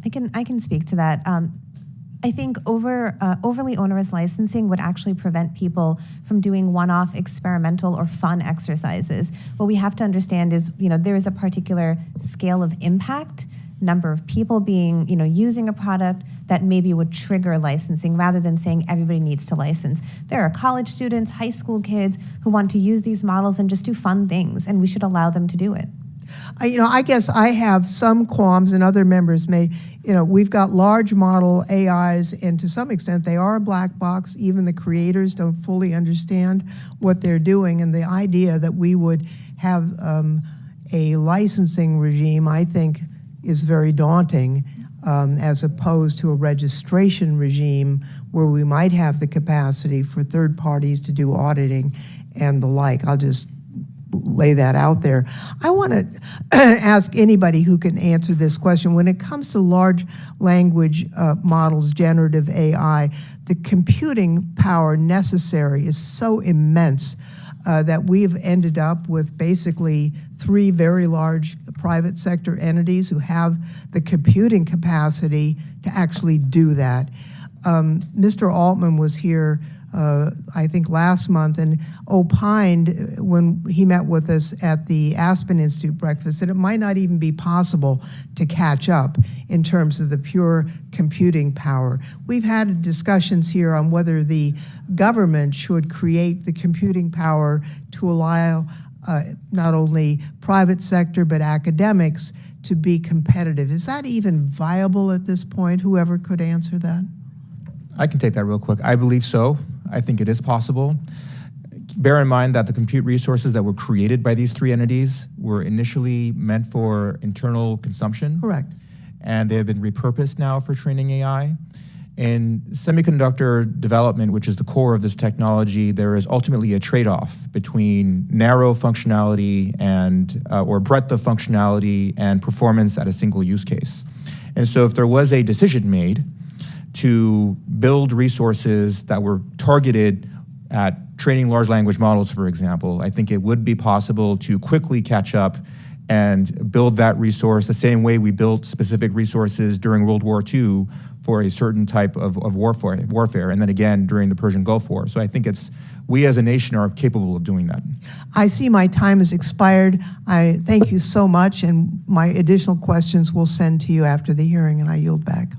I can speak to that. I think overly onerous licensing would actually prevent people from doing one-off experimental or fun exercises. What we have to understand is, there is a particular scale of impact, number of people being, using a product that maybe would trigger licensing rather than saying everybody needs to license. There are college students, high school kids who want to use these models and just do fun things, and we should allow them to do it. I guess I have some qualms, and other members may. We've got large model AIs, and to some extent they are a black box. Even the creators don't fully understand what they're doing, and the idea that we would have a licensing regime, I think, is very daunting, as opposed to a registration regime where we might have the capacity for third parties to do auditing and the like. I'll just lay that out there. I want to ask anybody who can answer this question. When it comes to large language models, generative AI, the computing power necessary is so immense that we've ended up with basically 3 very large private sector entities who have the computing capacity to actually do that. Mr. Altman was here I think last month, and opined when he met with us at the Aspen Institute breakfast that it might not even be possible to catch up in terms of the pure computing power. We've had discussions here on whether the government should create the computing power to allow not only private sector but academics to be competitive. Is that even viable at this point? Whoever could answer that? I can take that real quick. I believe so. I think it is possible. Bear in mind that the compute resources that were created by these 3 entities were initially meant for internal consumption. Correct. And they have been repurposed now for training AI. In semiconductor development, which is the core of this technology, there is ultimately a trade-off between narrow functionality and or breadth of functionality and performance at a single use case. And so if there was a decision made to build resources that were targeted at training large language models, for example, I think it would be possible to quickly catch up and build that resource the same way we built specific resources during World War II for a certain type of warfare, and then again during the Persian Gulf War. So I think we as a nation are capable of doing that. I see my time has expired. I thank you so much, and my additional questions we'll send to you after the hearing, and I yield back.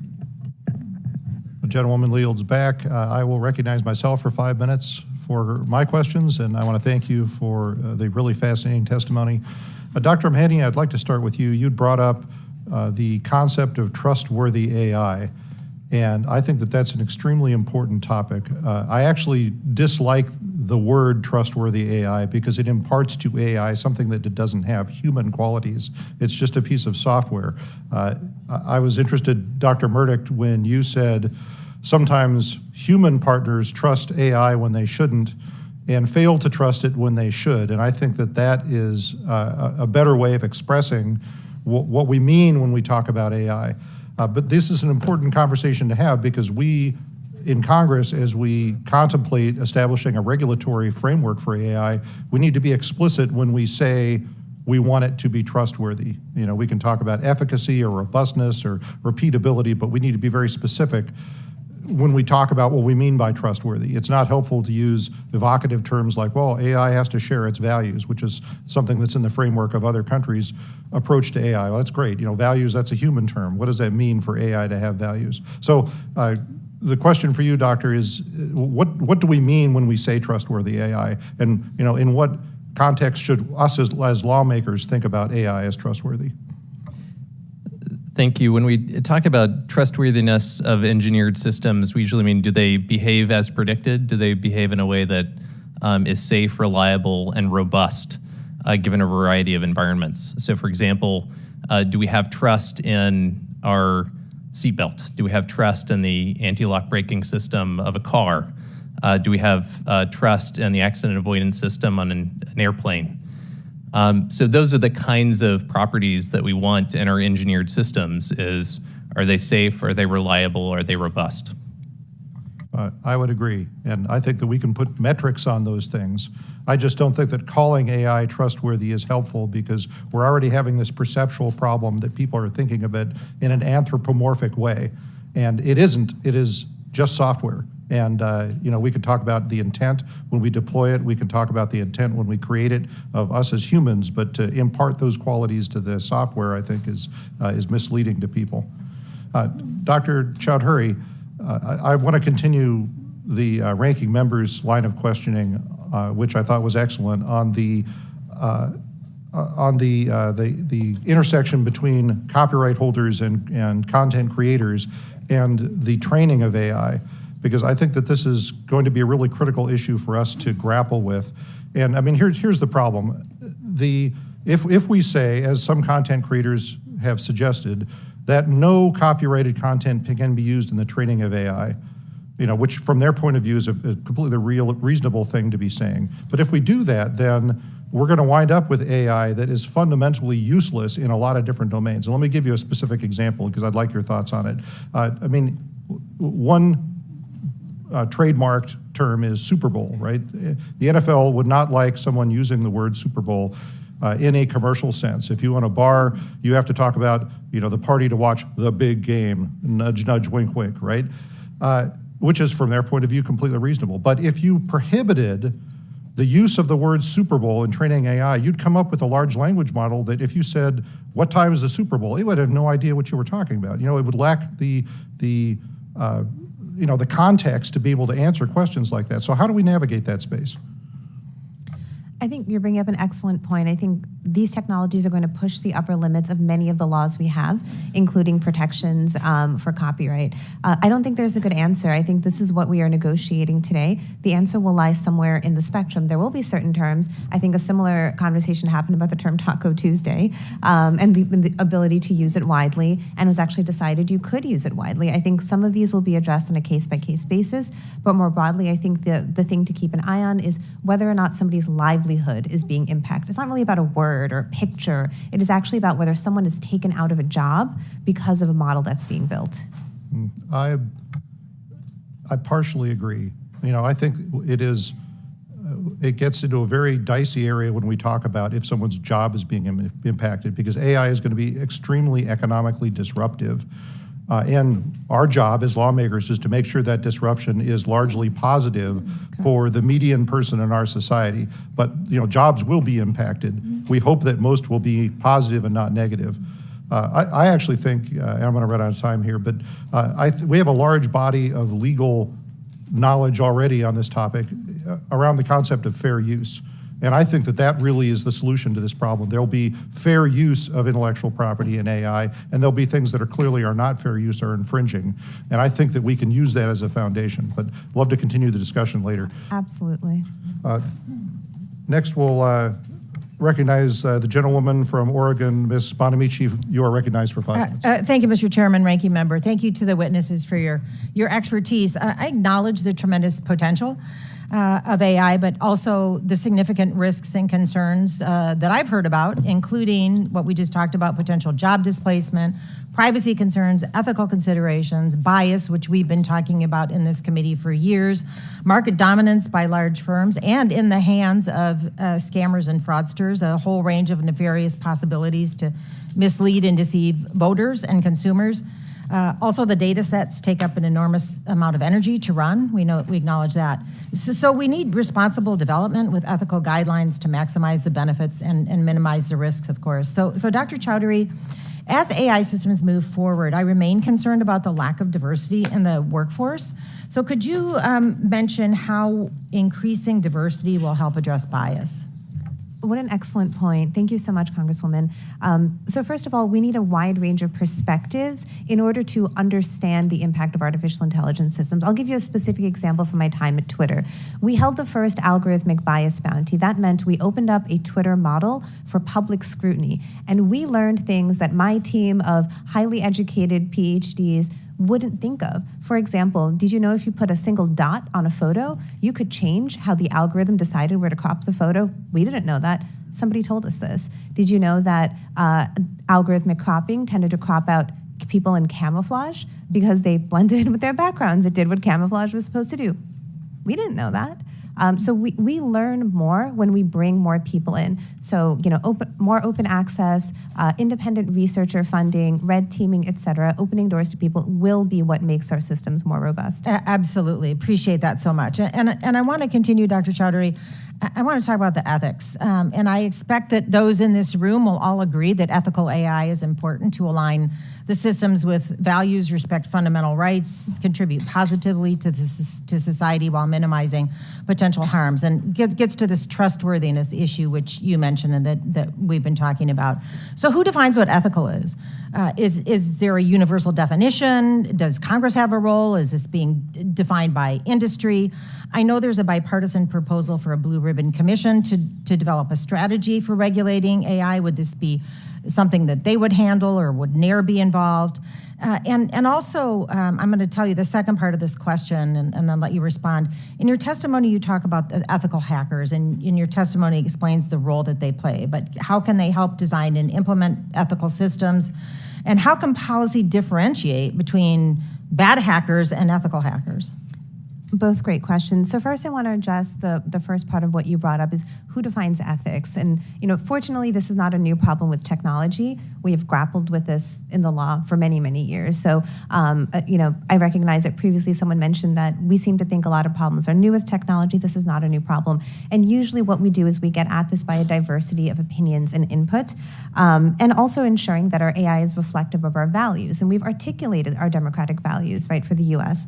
The gentlewoman yields back. I will recognize myself for 5 minutes for my questions, and I want to thank you for the really fascinating testimony. Dr. Mahani, I'd like to start with you. You'd brought up the concept of trustworthy AI, and I think that that's an extremely important topic. I I dislike the word trustworthy AI because it imparts to AI something that it doesn't have, human qualities. It's just a piece of software. I was interested, Dr. Murdoch, when you said sometimes human partners trust AI when they shouldn't and fail to trust it when they should. And I think that that is a better way of expressing what we mean when we talk about AI. But this is an important conversation to have because we in Congress, as we contemplate establishing a regulatory framework for AI, we need to be explicit when we say we want it to be trustworthy. You know, we can talk about efficacy or robustness or repeatability, but we need to be very specific when we talk about what we mean by trustworthy. It's not helpful to use evocative terms like, well, AI has to share its values, which is something that's in the framework of other countries' approach to AI. Well, that's great. You know, values, that's a human term. What does that mean for AI to have values? So the question for you, Doctor, is what do we mean when we say trustworthy AI? And, you know, in what context should us as lawmakers think about AI as trustworthy? Thank you. When we talk about trustworthiness of engineered systems, we usually mean, do they behave as predicted? Do they behave in a way that is safe, reliable, and robust, given a variety of environments? So for example, do we have trust in our seatbelt? Do we have trust in the anti-lock braking system of a car? Do we have trust in the accident avoidance system on an airplane? So those are the kinds of properties that we want in our engineered systems is, are they safe, are they reliable, are they robust? I would agree, and I think that we can put metrics on those things. I just don't think that calling AI trustworthy is helpful because we're already having this perceptual problem that people are thinking of it in an anthropomorphic way, and it isn't. It is just software. And you know, we could talk about the intent when we deploy it. We can talk about the intent when we create it of us as humans. But to impart those qualities to the software, I think, is misleading to people. Dr. Chowdhury, I want to continue the ranking member's line of questioning, which I thought was excellent on the intersection between copyright holders and content creators and the training of AI. Because I think that this is going to be a really critical issue for us to grapple with. And I mean, here's the problem. If we say, as some content creators have suggested, that no copyrighted content can be used in the training of AI, you know, which from their point of view is a completely reasonable thing to be saying. But if we do that, then we're going to wind up with AI that is fundamentally useless in a lot of different domains. And let me give you a specific example because I'd like your thoughts on it. I mean, one trademarked term is Super Bowl, right? The NFL would not like someone using the word Super Bowl in a commercial sense. If you own a bar, you have to talk about, you know, the party to watch the big game, nudge, nudge, wink, wink, right? Which is, from their point of view, completely reasonable. But if you prohibited the use of the word Super Bowl in training AI, you'd come up with a large language model that if you said, what time is the Super Bowl? It would have no idea what you were talking about. You know, it would lack the context to be able to answer questions like that. So how do we navigate that space? I think you're bringing up an excellent point. I think these technologies are going to push the upper limits of many of the laws we have, including protections for copyright. I don't think there's a good answer. I think this is what we are negotiating today. The answer will lie somewhere in the spectrum. There will be certain terms. I think a similar conversation happened about the term Taco Tuesday and the ability to use it widely, and it was actually decided you could use it widely. I think some of these will be addressed on a case-by-case basis, but more broadly, I think the thing to keep an eye on is whether or not somebody's livelihood is being impacted. It's not really about a word or a picture. It is actually about whether someone is taken out of a job because of a model that's being built. I partially agree. You know, I think it gets into a very dicey area when we talk about if someone's job is being impacted, because AI is going to be extremely economically disruptive. And our job as lawmakers is to make sure that disruption is largely positive for the median person in our society. But, you know, jobs will be impacted. We hope that most will be positive and not negative. I actually think, and I'm going to run out of time here, but we have a large body of legal knowledge already on this topic around the concept of fair use. And I think that that really is the solution to this problem. There'll be fair use of intellectual property in AI, and there'll be things that are clearly are not fair use or infringing. And I think that we can use that as a foundation, but love to continue the discussion later. Absolutely. Next, we'll recognize the gentlewoman from Oregon, Ms. Bonamici. You are recognized for 5 minutes. Thank you, Mr. Chairman, Ranking Member. Thank you to the witnesses for your expertise. I acknowledge the tremendous potential of AI, but also the significant risks and concerns that I've heard about, including what we just talked about, potential job displacement, privacy concerns, ethical considerations, bias, which we've been talking about in this committee for years, market dominance by large firms, and in the hands of scammers and fraudsters, a whole range of nefarious possibilities to mislead and deceive voters and consumers. Also, the data sets take up an enormous amount of energy to run. We acknowledge that. So we need responsible development with ethical guidelines to maximize the benefits and minimize the risks, of course. So Dr. Chowdhury, as AI systems move forward, I remain concerned about the lack of diversity in the workforce. So could you mention how increasing diversity will help address bias? What an excellent point. Thank you so much, Congresswoman. So first of all, we need a wide range of perspectives in order to understand the impact of artificial intelligence systems. I'll give you a specific example from my time at Twitter. We held the first algorithmic bias bounty. That meant we opened up a Twitter model for public scrutiny, and we learned things that my team of highly educated PhDs wouldn't think of. For example, did you know if you put a single dot on a photo, you could change how the algorithm decided where to crop the photo? We didn't know that. Somebody told us this. Did you know that algorithmic cropping tended to crop out people in camouflage because they blended in with their backgrounds? It did what camouflage was supposed to do. We didn't know that. So we learn more when we bring more people in. So, more open access, independent researcher funding, red teaming, et cetera, opening doors to people will be what makes our systems more robust. Absolutely. Appreciate that so much. And I want to continue, Dr. Chowdhury. I want to talk about the ethics. And I expect that those in this room will all agree that ethical AI is important to align the systems with values, respect fundamental rights, contribute positively to society while minimizing potential harms, and gets to this trustworthiness issue, which you mentioned and that we've been talking about. So who defines what ethical is? Is there a universal definition? Does Congress have a role? Is this being defined by industry? I know there's a bipartisan proposal for a blue ribbon commission to develop a strategy for regulating AI. Would this be something that they would handle, or would NAIR be involved? And also, I'm going to tell you the second part of this question and then let you respond. In your testimony, you talk about the ethical hackers, and in your testimony explains the role that they play. But how can they help design and implement ethical systems? And how can policy differentiate between bad hackers and ethical hackers? Both great questions. So first I want to address the first part of what you brought up is who defines ethics? And fortunately, this is not a new problem with technology. We have grappled with this in the law for many, many years. So, I recognize that previously someone mentioned that we seem to think a lot of problems are new with technology. This is not a new problem. And usually what we do is we get at this by a diversity of opinions and input, and also ensuring that our AI is reflective of our values. And we've articulated our democratic values, right, for the US.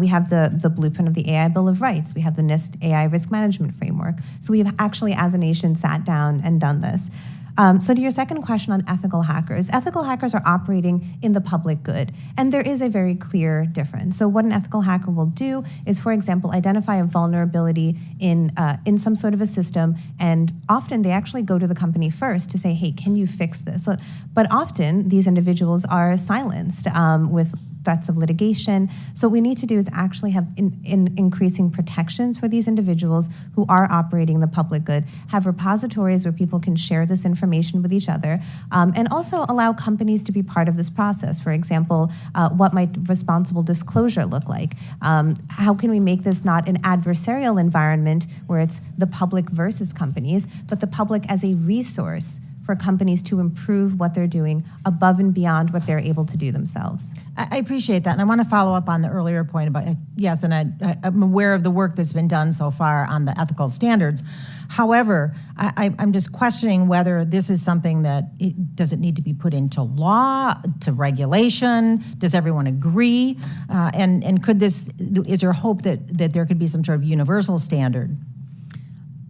We have the blueprint of the AI Bill of Rights. We have the NIST AI Risk Management Framework. So we have actually, as a nation, sat down and done this. So to your second question on ethical hackers are operating in the public good, and there is a very clear difference. So what an ethical hacker will do is, for example, identify a vulnerability in some sort of a system, and often they actually go to the company first to say, hey, can you fix this? But often these individuals are silenced with threats of litigation. So what we need to do is actually have increasing protections for these individuals who are operating the public good, have repositories where people can share this information with each other, and also allow companies to be part of this process. For example, what might responsible disclosure look like? How can we make this not an adversarial environment where it's the public versus companies, but the public as a resource for companies to improve what they're doing above and beyond what they're able to do themselves. I appreciate that, and I want to follow up on the earlier point about, yes, and I'm aware of the work that's been done so far on the ethical standards. However, I'm just questioning whether this is something that, does it need to be put into law, to regulation? Does everyone agree? And could this, is there hope that there could be some sort of universal standard?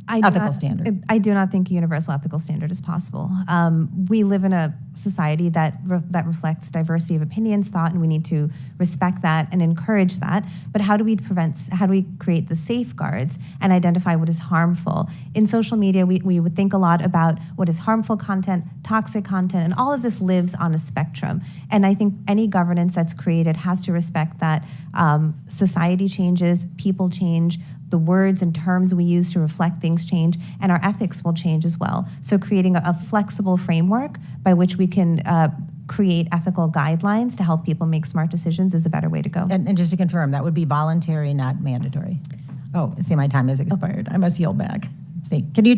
Ethical standard. I do not think a universal ethical standard is possible. We live in a society that reflects diversity of opinions, thought, and we need to respect that and encourage that. But how do we create the safeguards and identify what is harmful? In social media, we would think a lot about what is harmful content, toxic content, and all of this lives on a spectrum. And I think any governance that's created has to respect that society changes, people change, the words and terms we use to reflect things change, and our ethics will change as well. So creating a flexible framework by which we can create ethical guidelines to help people make smart decisions is a better way to go. And just to confirm, that would be voluntary, not mandatory. Oh, see, my time has expired. I must yield back. Could you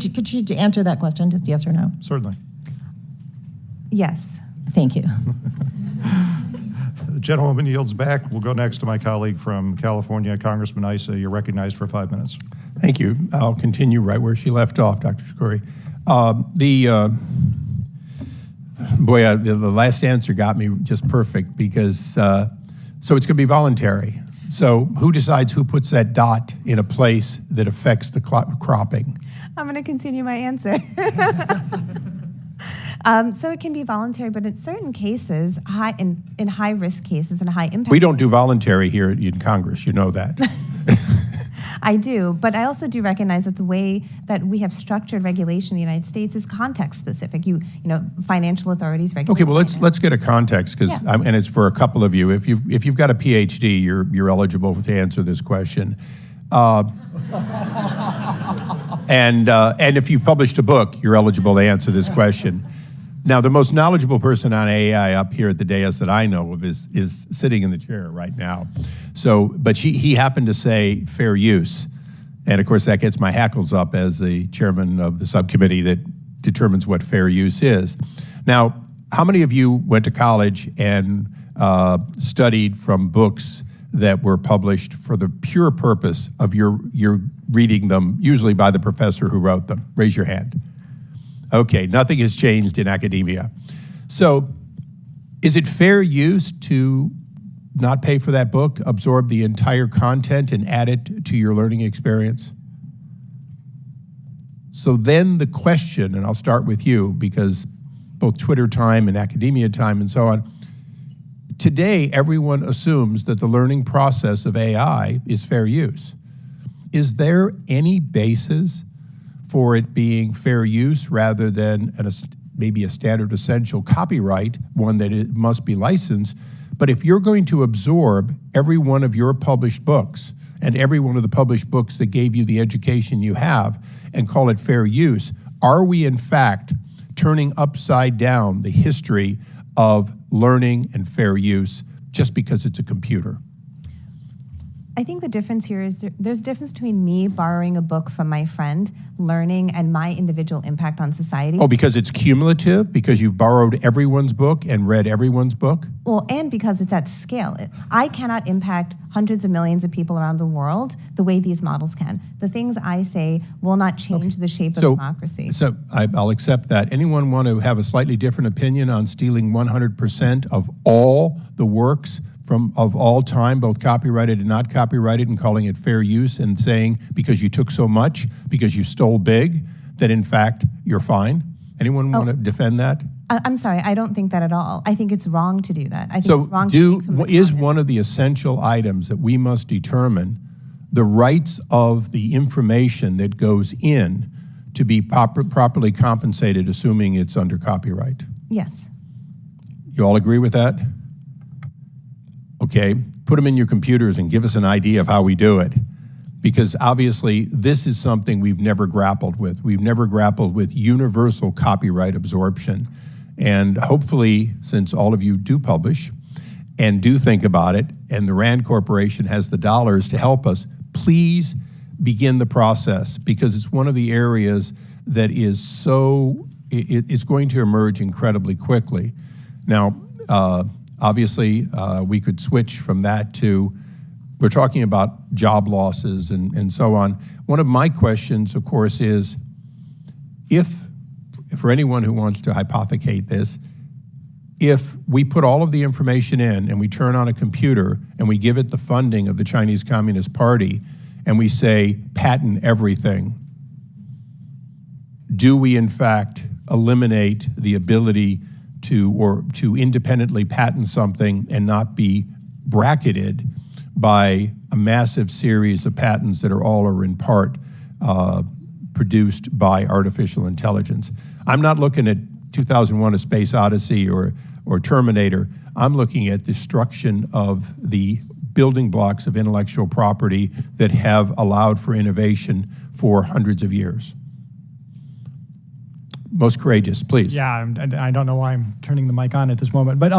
answer that question, just yes or no? Certainly. Yes. Thank you. The gentlewoman yields back. We'll go next to my colleague from California, Congressman Issa. You're recognized for 5 minutes. Thank you. I'll continue right where she left off, Dr. Shukuri. The last answer got me just perfect because, so it's going to be voluntary. So who decides who puts that dot in a place that affects the cropping? I'm going to continue my answer. So it can be voluntary, but in certain cases, in high-risk cases and high-impact We don't do voluntary here in Congress, you know that. I do, but I also do recognize that the way that we have structured regulation in the United States is context-specific. You know, financial authorities regulate. Okay, well finance. let's get a context because, Yeah. and it's for a couple of you. If you've got a PhD, you're eligible to answer this question. And if you've published a book, you're eligible to answer this question. Now, the most knowledgeable person on AI up here at the dais that I know of is sitting in the chair right now. So, but he happened to say fair use. And of course, that gets my hackles up as the chairman of the subcommittee that determines what fair use is. Now, how many of you went to college and studied from books that were published for the pure purpose of your reading them, usually by the professor who wrote them? Raise your hand. Okay, nothing has changed in academia. So is it fair use to not pay for that book, absorb the entire content and add it to your learning experience? So then the question, and I'll start with you because both Twitter time and academia time and so on, today everyone assumes that the learning process of AI is fair use. Is there any basis for it being fair use rather than maybe a standard essential copyright, one that it must be licensed? But if you're going to absorb every one of your published books and every one of the published books that gave you the education you have and call it fair use, are we in fact turning upside down the history of learning and fair use just because it's a computer? I think the difference here is there's a difference between me borrowing a book from my friend, learning, and my individual impact on society. Oh, because it's cumulative? Because you've borrowed everyone's book and read everyone's book? Well, and because it's at scale. I cannot impact hundreds of millions of people around the world the way these models can. The things I say will not change the shape of democracy. So I'll accept that. Anyone want to have a slightly different opinion on stealing 100% of all the works of all time, both copyrighted and not copyrighted, and calling it fair use and saying because you took so much, because you stole big, that in fact you're fine? Anyone want to defend that? I'm sorry, I don't think that at all. I think it's wrong to do that. I think So it's wrong to take from the is content. one of the essential items that we must determine the rights of the information that goes in to be properly compensated, assuming it's under copyright? Yes. You all agree with that? Okay, put them in your computers and give us an idea of how we do it. Because obviously, this is something we've never grappled with. We've never grappled with universal copyright absorption. And hopefully, since all of you do publish and do think about it, and the RAND Corporation has the dollars to help us, please begin the process, because it's one of the areas that is it's going to emerge incredibly quickly. Now, obviously, we could switch from that to, we're talking about job losses and so on. One of my questions, of course, is for anyone who wants to hypothecate this, if we put all of the information in and we turn on a computer and we give it the funding of the Chinese Communist Party and we say, patent everything, do we in fact eliminate the ability to independently patent something and not be bracketed by a massive series of patents that are all or in part produced by artificial intelligence? I'm not looking at 2001: A Space Odyssey or Terminator. I'm looking at destruction of the building blocks of intellectual property that have allowed for innovation for hundreds of years. most courageous, please. Yeah, I don't know why I'm turning the mic on at this moment, but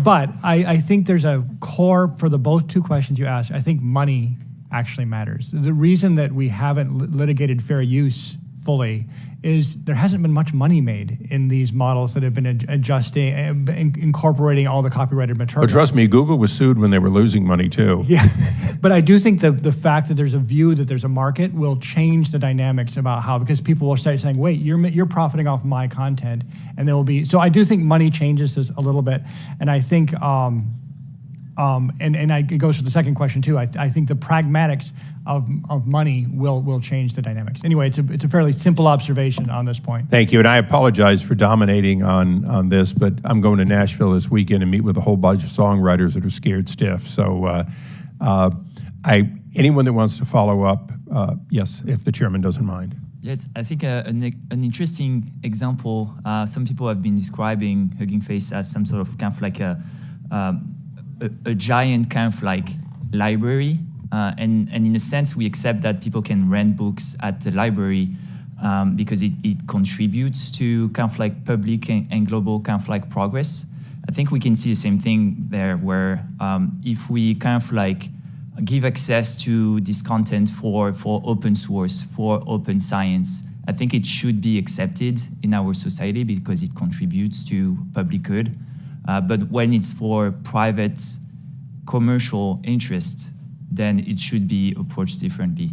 but I think there's a core for the both two questions you asked. I think money actually matters. The reason that we haven't litigated fair use fully is there hasn't been much money made in these models that have been adjusting, incorporating all the copyrighted material. But trust me, Google was sued when they were losing money too. Yeah, but I do think the fact that there's a view that there's a market will change the dynamics about how, because people will start saying, wait, you're profiting off my content, and there will be, so I do think money changes this a little bit, and I think, it goes to the second question too. I think the pragmatics of money will change the dynamics. Anyway, it's a fairly simple observation on this point. Thank you, and I apologize for dominating on this, but I'm going to Nashville this weekend and meet with a whole bunch of songwriters that are scared stiff. So anyone that wants to follow up, yes, if the chairman doesn't mind. Yes, I think an interesting example, some people have been describing Hugging Face as some sort of kind of like a giant kind of like library. And in a sense, we accept that people can rent books at the library because it contributes to kind of like public and global kind of like progress. I think we can see the same thing there where if we kind of like give access to this content for open source, for open science, I think it should be accepted in our society because it contributes to public good. But when it's for private commercial interest, then it should be approached differently.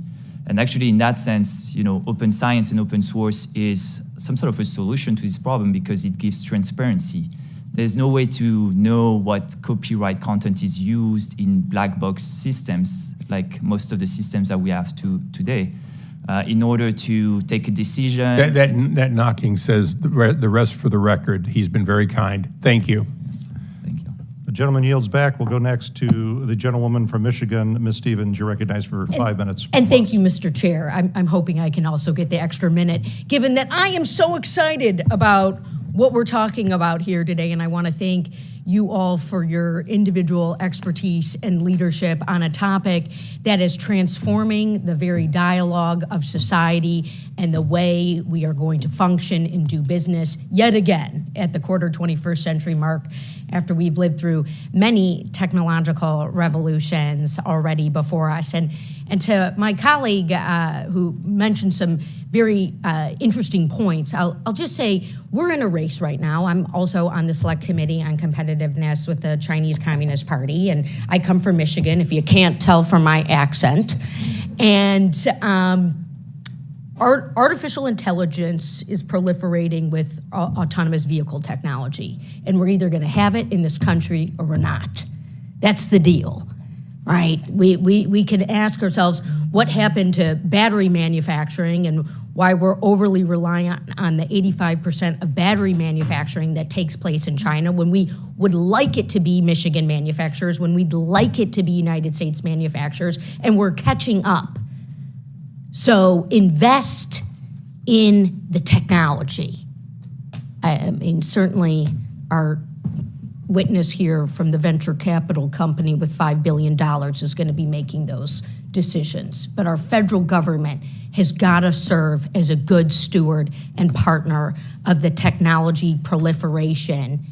And actually, in that sense, open science and open source is some sort of a solution to this problem because it gives transparency. There's no way to know what copyright content is used in black box systems, like most of the systems that we have today. In order to take a decision. That knocking says the rest for the record. He's been very kind. Thank you. Yes, thank you. The gentleman yields back. We'll go next to the gentlewoman from Michigan, Ms. Stevens. You're recognized for 5 minutes. And thank you, Mr. Chair. I'm hoping I can also get the extra minute, given that I am so excited about what we're talking about here today, and I want to thank you all for your individual expertise and leadership on a topic that is transforming the very dialogue of society and the way we are going to function and do business yet again at the quarter 21st century mark, after we've lived through many technological revolutions already before us. And to my colleague who mentioned some very interesting points, I'll just say we're in a race right now. I'm also on the select committee on competitiveness with the Chinese Communist Party, and I come from Michigan, if you can't tell from my accent. And artificial intelligence is proliferating with autonomous vehicle technology, and we're either going to have it in this country or we're not. That's the deal, right? We can ask ourselves what happened to battery manufacturing and why we're overly reliant on the 85% of battery manufacturing that takes place in China when we would like it to be Michigan manufacturers, when we'd like it to be United States manufacturers, and we're catching up. So invest in the technology. I mean, certainly our witness here from the venture capital company with $5 billion is going to be making those decisions. But our federal government has got to serve as a good steward and partner of the technology proliferation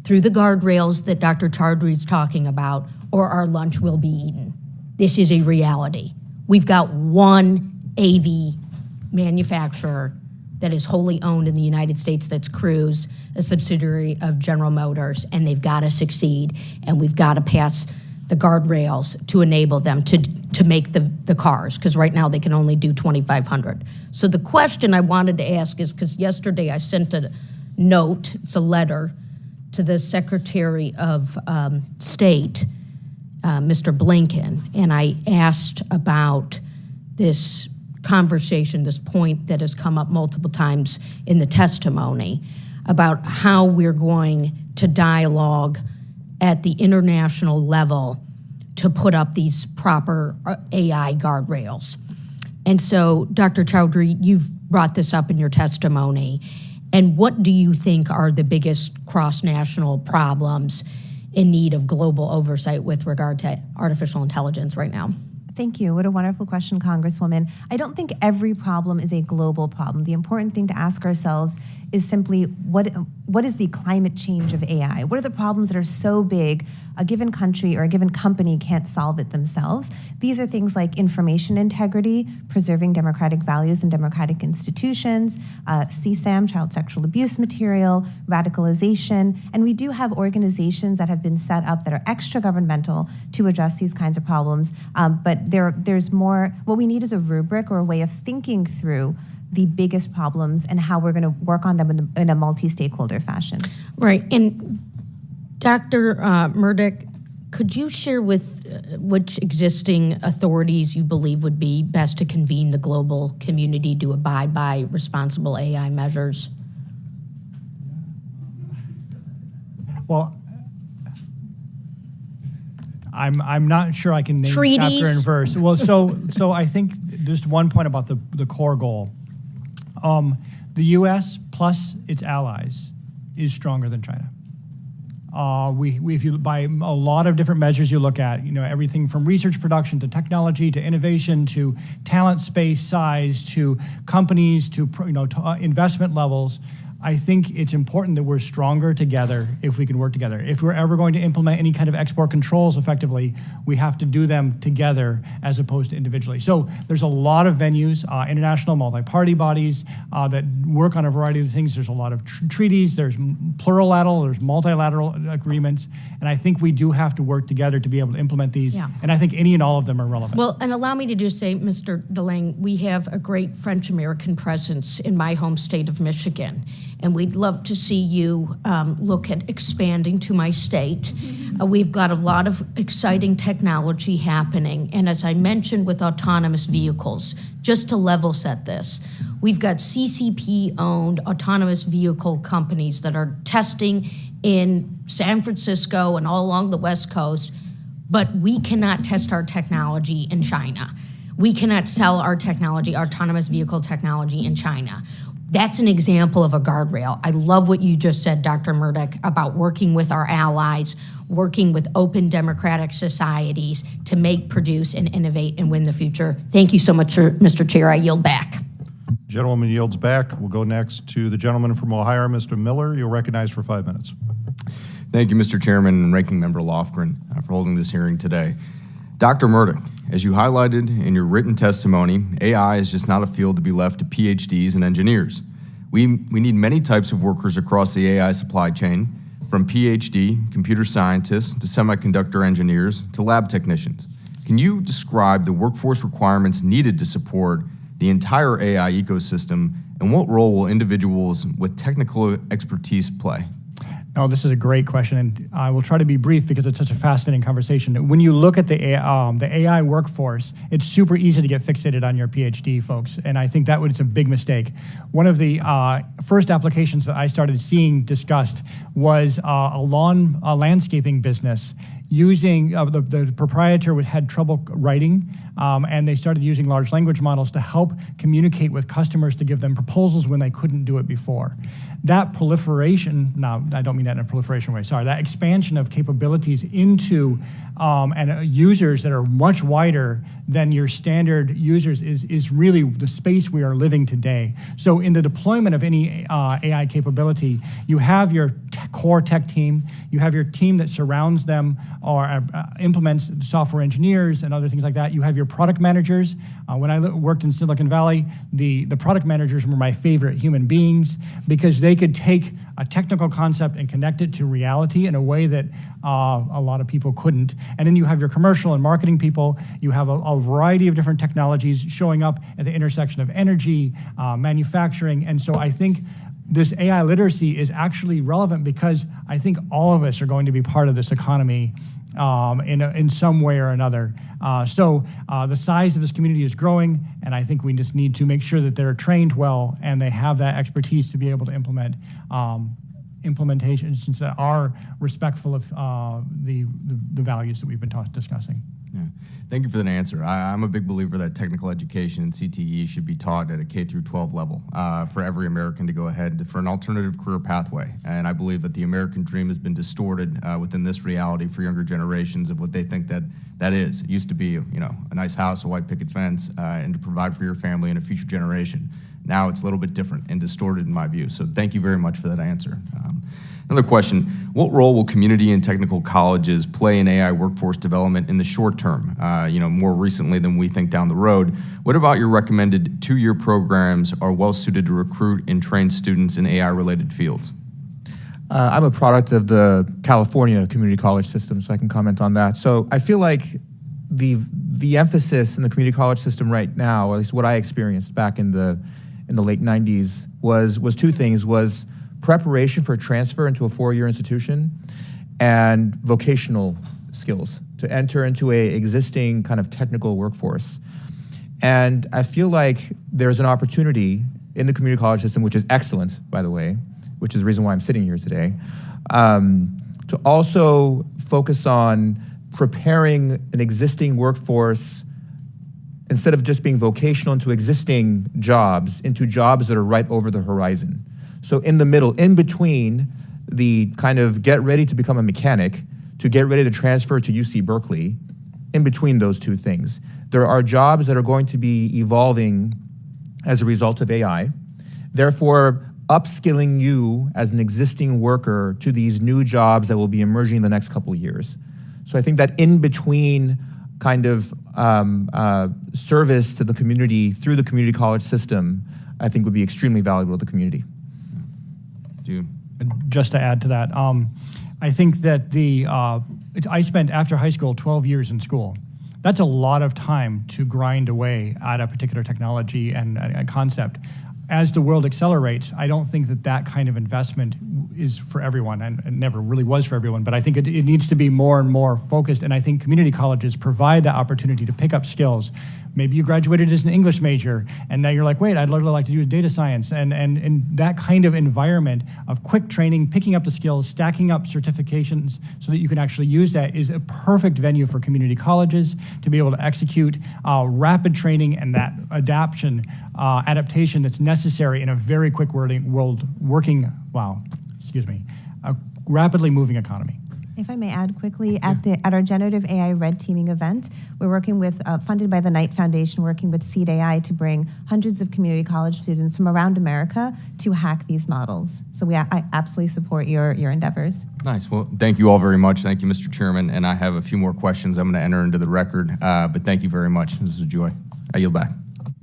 through the guardrails that Dr. Chaudhry is talking about, or our lunch will be eaten. This is a reality. We've got one AV manufacturer that is wholly owned in the United States, that's Cruise, a subsidiary of General Motors, and they've got to succeed, and we've got to pass the guardrails to enable them to make the cars, because right now they can only do 2,500. So the question I wanted to ask is, because yesterday I sent a note, it's a letter, to the Secretary of State, Mr. Blinken, and I asked about this conversation, this point that has come up multiple times in the testimony about how we're going to dialogue at the international level to put up these proper AI guardrails. And so, Dr. Chaudhry, you've brought this up in your testimony. And what do you think are the biggest cross-national problems in need of global oversight with regard to artificial intelligence right now? Thank you. What a wonderful question, Congresswoman. I don't think every problem is a global problem. The important thing to ask ourselves is simply what is the climate change of AI? What are the problems that are so big a given country or a given company can't solve it themselves? These are things like information integrity, preserving democratic values and democratic institutions, CSAM, child sexual abuse material, radicalization, and we do have organizations that have been set up that are extra-governmental to address these kinds of problems, but there's more. What we need is a rubric or a way of thinking through the biggest problems and how we're going to work on them in a multi-stakeholder fashion. Right. And Dr. Murdoch, could you share with which existing authorities you believe would be best to convene the global community to abide by responsible AI measures? Well, I'm not sure I can name Treaties? chapter and verse. Well, so I think just one point about the core goal. The U.S. plus its allies is stronger than China. If you by a lot of different measures you look at, everything from research production to technology to innovation to talent space size to companies to investment levels. I think it's important that we're stronger together if we can work together. If we're ever going to implement any kind of export controls effectively, we have to do them together as opposed to individually. So there's a lot of venues, international multi-party bodies that work on a variety of things. There's a lot of treaties, there's plurilateral, there's multilateral agreements, and I think we do have to work together to be able to implement these, Yeah. and I think any and all of them are relevant. Well, and allow me to just say, Mr. DeLange, we have a great French-American presence in my home state of Michigan, and we'd love to see you look at expanding to my state. We've got a lot of exciting technology happening, and as I mentioned with autonomous vehicles, just to level set this, we've got CCP-owned autonomous vehicle companies that are testing in San Francisco and all along the West Coast, but we cannot test our technology in China. We cannot sell our technology, our autonomous vehicle technology in China. That's an example of a guardrail. I love what you just said, Dr. Murdoch, about working with our allies, working with open democratic societies to make, produce, and innovate and win the future. Thank you so much, Mr. Chair. I yield back. Gentlewoman yields back. We'll go next to the gentleman from Ohio, Mr. Miller. You'll recognize for 5 minutes. Thank you, Mr. Chairman and Ranking Member Lofgren, for holding this hearing today. Dr. Murdoch, as you highlighted in your written testimony, AI is just not a field to be left to PhDs and engineers. We need many types of workers across the AI supply chain, from PhD, computer scientists, to semiconductor engineers, to lab technicians. Can you describe the workforce requirements needed to support the entire AI ecosystem, and what role will individuals with technical expertise play? No, this is a great question, and I will try to be brief because it's such a fascinating conversation. When you look at the AI workforce, it's super easy to get fixated on your PhD folks, and I think it's a big mistake. One of the first applications that I started seeing discussed was a landscaping business using, the proprietor had trouble writing, and they started using large language models to help communicate with customers to give them proposals when they couldn't do it before. That proliferation, no, I don't mean that in a proliferation way, sorry, that expansion of capabilities into users that are much wider than your standard users is really the space we are living today. So in the deployment of any AI capability, you have your core tech team, you have your team that surrounds them or implements software engineers and other things like that. You have your product managers. When I worked in Silicon Valley, the product managers were my favorite human beings because they could take a technical concept and connect it to reality in a way that a lot of people couldn't. And then you have your commercial and marketing people. You have a variety of different technologies showing up at the intersection of energy, manufacturing. And so I think this AI literacy is actually relevant because I think all of us are going to be part of this economy in some way or another. So the size of this community is growing, and I think we just need to make sure that they're trained well and they have that expertise to be able to implement implementations that are respectful of the values that we've been discussing. Yeah. Thank you for that answer. I'm a big believer that technical education and CTE should be taught at a K through 12 level for every American to go ahead for an alternative career pathway. And I believe that the American dream has been distorted within this reality for younger generations of what they think that is. It used to be, a nice house, a white picket fence, and to provide for your family and a future generation. Now it's a little bit different and distorted in my view. So thank you very much for that answer. Another question, what role will community and technical colleges play in AI workforce development in the short term, more recently than we think down the road? What about your recommended 2-year programs are well suited to recruit and train students in AI-related fields? I'm a product of the California community college system, so I can comment on that. So I feel like the emphasis in the community college system right now, at least what I experienced back in the late 90s, was two things, was preparation for transfer into a 4-year institution and vocational skills to enter into a existing kind of technical workforce. And I feel like there's an opportunity in the community college system, which is excellent, by the way, which is the reason why I'm sitting here today, to also focus on preparing an existing workforce instead of just being vocational into existing jobs, into jobs that are right over the horizon. So in the middle, in between the kind of get ready to become a mechanic to get ready to transfer to UC Berkeley, in between those two things, there are jobs that are going to be evolving as a result of AI. Therefore, upskilling you as an existing worker to these new jobs that will be emerging in the next couple of years. So I think that in between kind of service to the community through the community college system, I think would be extremely valuable to the community. Just to add to that, I think that I spent after high school 12 years in school. That's a lot of time to grind away at a particular technology and a concept. As the world accelerates, I don't think that kind of investment is for everyone, and it never really was for everyone, but I think it needs to be more and more focused, and I think community colleges provide that opportunity to pick up skills. Maybe you graduated as an English major, and now you're like, wait, I'd really like to do data science, and that kind of environment of quick training, picking up the skills, stacking up certifications so that you can actually use that is a perfect venue for community colleges to be able to execute rapid training and that adaptation that's necessary in a very quick a rapidly moving economy. If I may add quickly, at our generative AI red teaming event, we're working with, funded by the Knight Foundation, working with Seed AI to bring hundreds of community college students from around America to hack these models. So I absolutely support your endeavors. Nice. Well, thank you all very much. Thank you, Mr. Chairman. And I have a few more questions I'm going to enter into the record, but thank you very much. This is a joy. I yield back.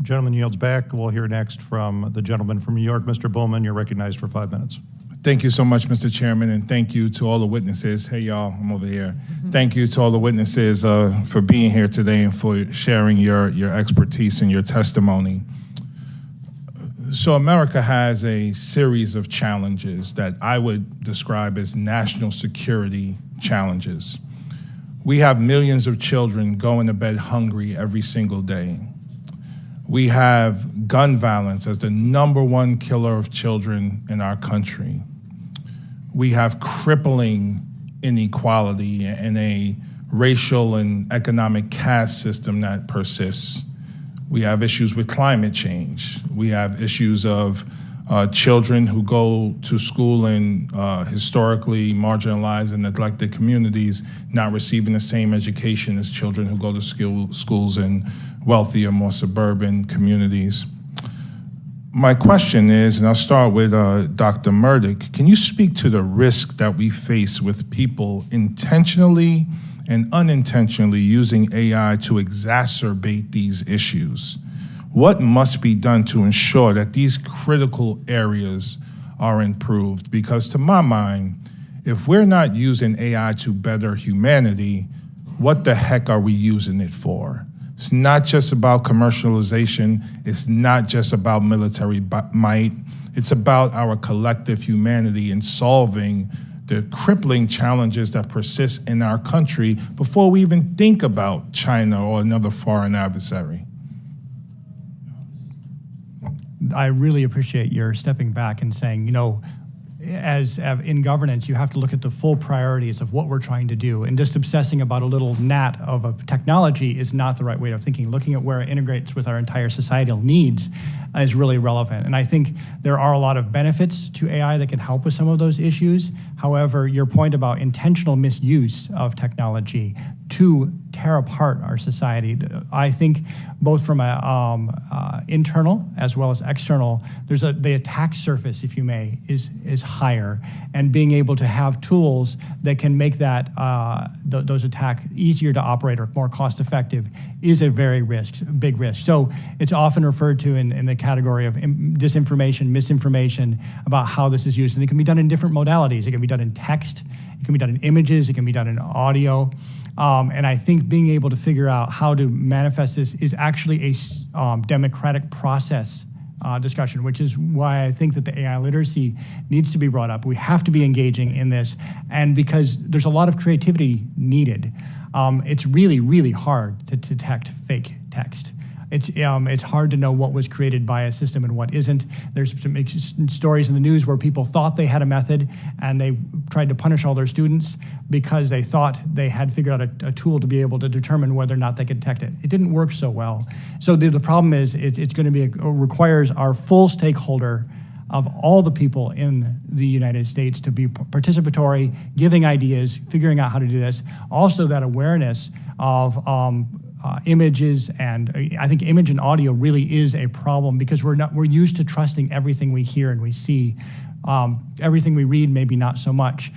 Gentleman yields back. We'll hear next from the gentleman from New York, Mr. Bowman. You're recognized for 5 minutes. Thank you so much, Mr. Chairman, and thank you to all the witnesses. Hey, y'all, I'm over here. Thank you to all the witnesses for being here today and for sharing your expertise and your testimony. So America has a series of challenges that I would describe as national security challenges. We have millions of children going to bed hungry every single day. We have gun violence as the #1 killer of children in our country. We have crippling inequality and a racial and economic caste system that persists. We have issues with climate change. We have issues of children who go to school in historically marginalized and neglected communities not receiving the same education as children who go to schools in wealthier, more suburban communities. My question is, and I'll start with Dr. Murdoch, can you speak to the risk that we face with people intentionally and unintentionally using AI to exacerbate these issues? What must be done to ensure that these critical areas are improved? Because to my mind, if we're not using AI to better humanity, what the heck are we using it for? It's not just about commercialization. It's not just about military might. It's about our collective humanity and solving the crippling challenges that persist in our country before we even think about China or another foreign adversary. I really appreciate your stepping back and saying, in governance, you have to look at the full priorities of what we're trying to do. And just obsessing about a little gnat of a technology is not the right way of thinking. Looking at where it integrates with our entire societal needs is really relevant. And I think there are a lot of benefits to AI that can help with some of those issues. However, your point about intentional misuse of technology to tear apart our society, I think both from a internal as well as external, the attack surface, if you may, is higher, and being able to have tools that can make that those attacks easier to operate or more cost effective is a very big risk. So it's often referred to in the category of disinformation, misinformation about how this is used, and it can be done in different modalities. It can be done in text, it can be done in images, it can be done in audio. And I think being able to figure out how to manifest this is actually a democratic process discussion, which is why I think that the AI literacy needs to be brought up. We have to be engaging in this, and because there's a lot of creativity needed. It's really, really hard to detect fake text. It's hard to know what was created by a system and what isn't. There's some stories in the news where people thought they had a method and they tried to punish all their students because they thought they had figured out a tool to be able to determine whether or not they could detect it. It didn't work so well. So the problem is it's going to be requires our full stakeholder of all the people in the United States to be participatory, giving ideas, figuring out how to do this. Also that awareness of images, and I think image and audio really is a problem because we're used to trusting everything we hear and we see. Everything we read, maybe not so much.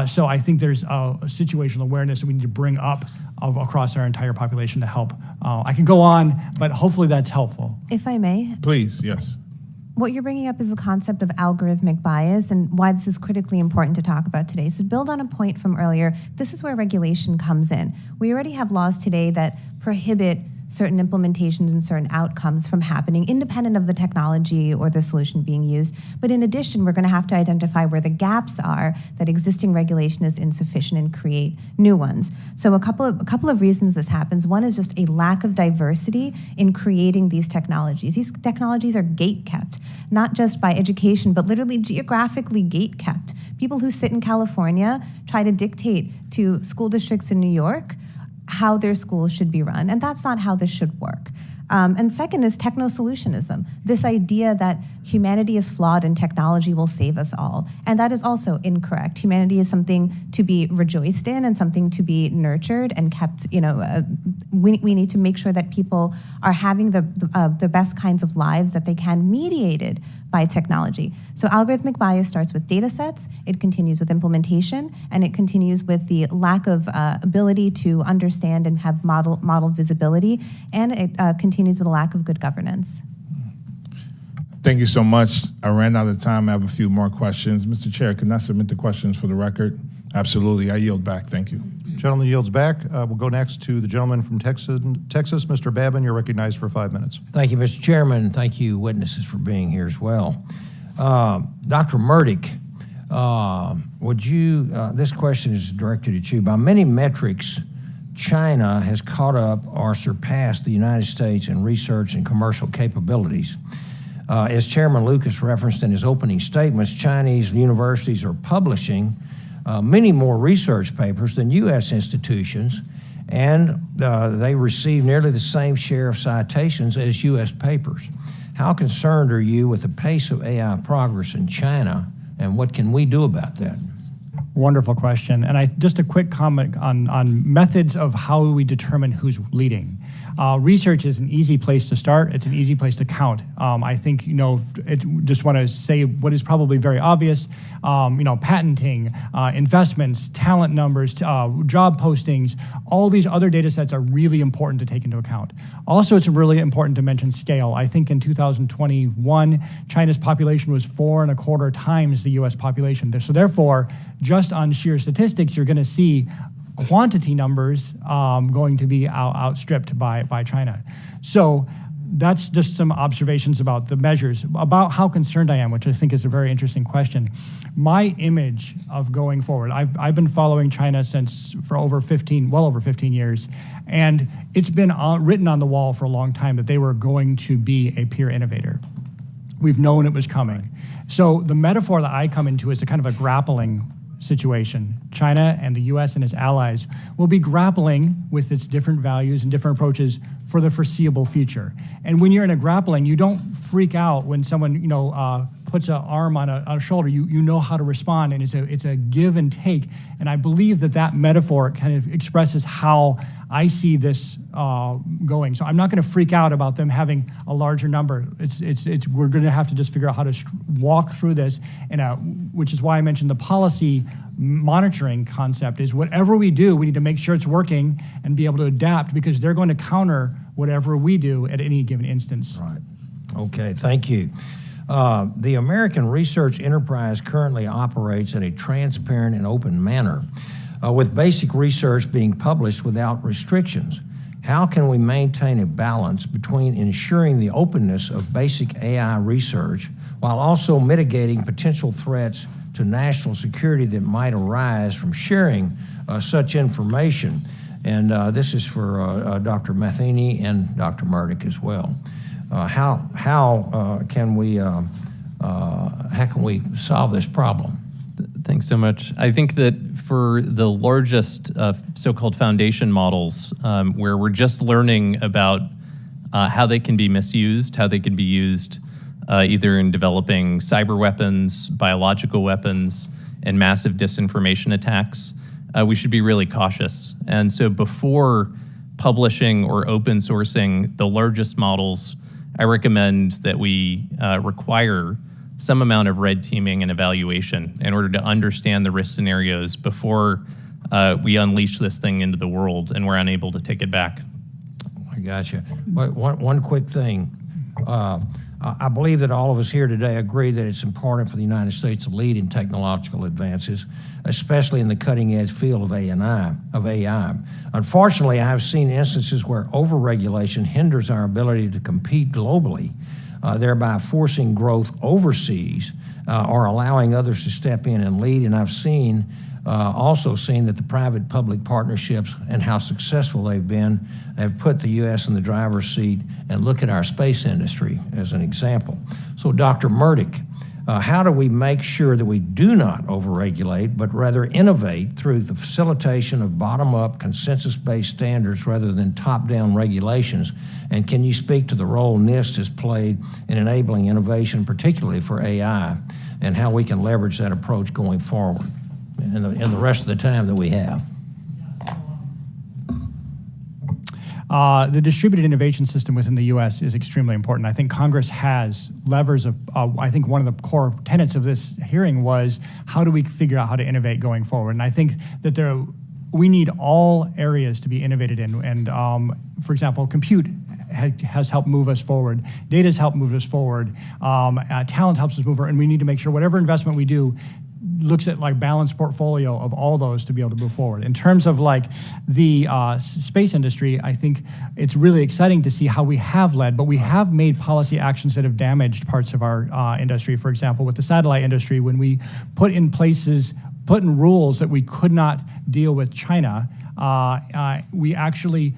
So I think there's a situational awareness that we need to bring up across our entire population to help. I can go on, but hopefully that's helpful. If I may, Please, yes. what you're bringing up is the concept of algorithmic bias and why this is critically important to talk about today. So to build on a point from earlier, this is where regulation comes in. We already have laws today that prohibit certain implementations and certain outcomes from happening independent of the technology or the solution being used. But in addition, we're going to have to identify where the gaps are that existing regulation is insufficient and create new ones. So a couple of reasons this happens. One is just a lack of diversity in creating these technologies. These technologies are gate-kept, not just by education, but literally geographically gate-kept. People who sit in California try to dictate to school districts in New York how their schools should be run, and that's not how this should work. And second is techno-solutionism, this idea that humanity is flawed and technology will save us all. And that is also incorrect. Humanity is something to be rejoiced in and something to be nurtured and kept, we need to make sure that people are having the best kinds of lives that they can, mediated by technology. So algorithmic bias starts with data sets, it continues with implementation, and it continues with the lack of ability to understand and have model visibility, and it continues with a lack of good governance. Thank you so much. I ran out of time. I have a few more questions. Mr. Chair, can I submit the questions for the record? Absolutely. I yield back. Thank you. Gentleman yields back. We'll go next to the gentleman from Texas. Mr. Babin, you're recognized for 5 minutes. Thank you, Mr. Chairman. Thank you, witnesses, for being here as well. Dr. Murdoch, would you, this question is directed at you. By many metrics, China has caught up or surpassed the United States in research and commercial capabilities. As Chairman Lucas referenced in his opening statements, Chinese universities are publishing many more research papers than U.S. institutions, and they receive nearly the same share of citations as U.S. papers. How concerned are you with the pace of AI progress in China, and what can we do about that? Wonderful question. And just a quick comment on methods of how we determine who's leading. Research is an easy place to start. It's an easy place to count. I think, just want to say what is probably very obvious, patenting, investments, talent numbers, job postings, all these other data sets are really important to take into account. Also, it's really important to mention scale. I think in 2021, China's population was 4.25 times the US population. So therefore, just on sheer statistics, you're going to see quantity numbers going to be outstripped by China. So that's just some observations about the measures. About how concerned I am, which I think is a very interesting question. My image of going forward, I've been following China for well over 15 years, and it's been written on the wall for a long time that they were going to be a peer innovator. We've known it was coming. So the metaphor that I come into is a kind of a grappling situation. China and the US and its allies will be grappling with its different values and different approaches for the foreseeable future. And when you're in a grappling, you don't freak out when someone, puts an arm on a shoulder. You know how to respond, and it's a give and take. And I believe that metaphor kind of expresses how I see this going. So I'm not going to freak out about them having a larger number. We're going to have to just figure out how to walk through this, which is why I mentioned the policy monitoring concept. Is whatever we do, we need to make sure it's working and be able to adapt, because they're going to counter whatever we do at any given instance. Right. Okay, thank you. The American research enterprise currently operates in a transparent and open manner, with basic research being published without restrictions. How can we maintain a balance between ensuring the openness of basic AI research while also mitigating potential threats to national security that might arise from sharing such information? And this is for Dr. Matheny and Dr. Murdoch as well. How can we solve this problem? Thanks so much. I think that for the largest so-called foundation models, where we're just learning about how they can be misused, how they can be used either in developing cyber weapons, biological weapons, and massive disinformation attacks, we should be really cautious. And so before publishing or open sourcing the largest models, I recommend that we require some amount of red teaming and evaluation in order to understand the risk scenarios before we unleash this thing into the world and we're unable to take it back. I gotcha. But one quick thing. I believe that all of us here today agree that it's important for the United States to lead in technological advances, especially in the cutting-edge field of AI. Unfortunately, I have seen instances where overregulation hinders our ability to compete globally, thereby forcing growth overseas or allowing others to step in and lead. And I've also seen that the private-public partnerships and how successful they've been have put the U.S. in the driver's seat. And look at our space industry as an example. So, Dr. Murdoch, how do we make sure that we do not overregulate, but rather innovate through the facilitation of bottom-up, consensus-based standards rather than top-down regulations? And can you speak to the role NIST has played in enabling innovation, particularly for AI, and how we can leverage that approach going forward in the rest of the time that we have? The distributed innovation system within the U.S. is extremely important. I think Congress has levers of, I think one of the core tenets of this hearing was, how do we figure out how to innovate going forward? And I think that we need all areas to be innovated in. And for example, compute has helped move us forward. Data has helped move us forward. Talent helps us move forward. And we need to make sure whatever investment we do looks at like balanced portfolio of all those to be able to move forward. In terms of like the space industry, I think it's really exciting to see how we have led, but we have made policy actions that have damaged parts of our industry. For example, with the satellite industry, when we put in rules that we could not deal with China, we actually,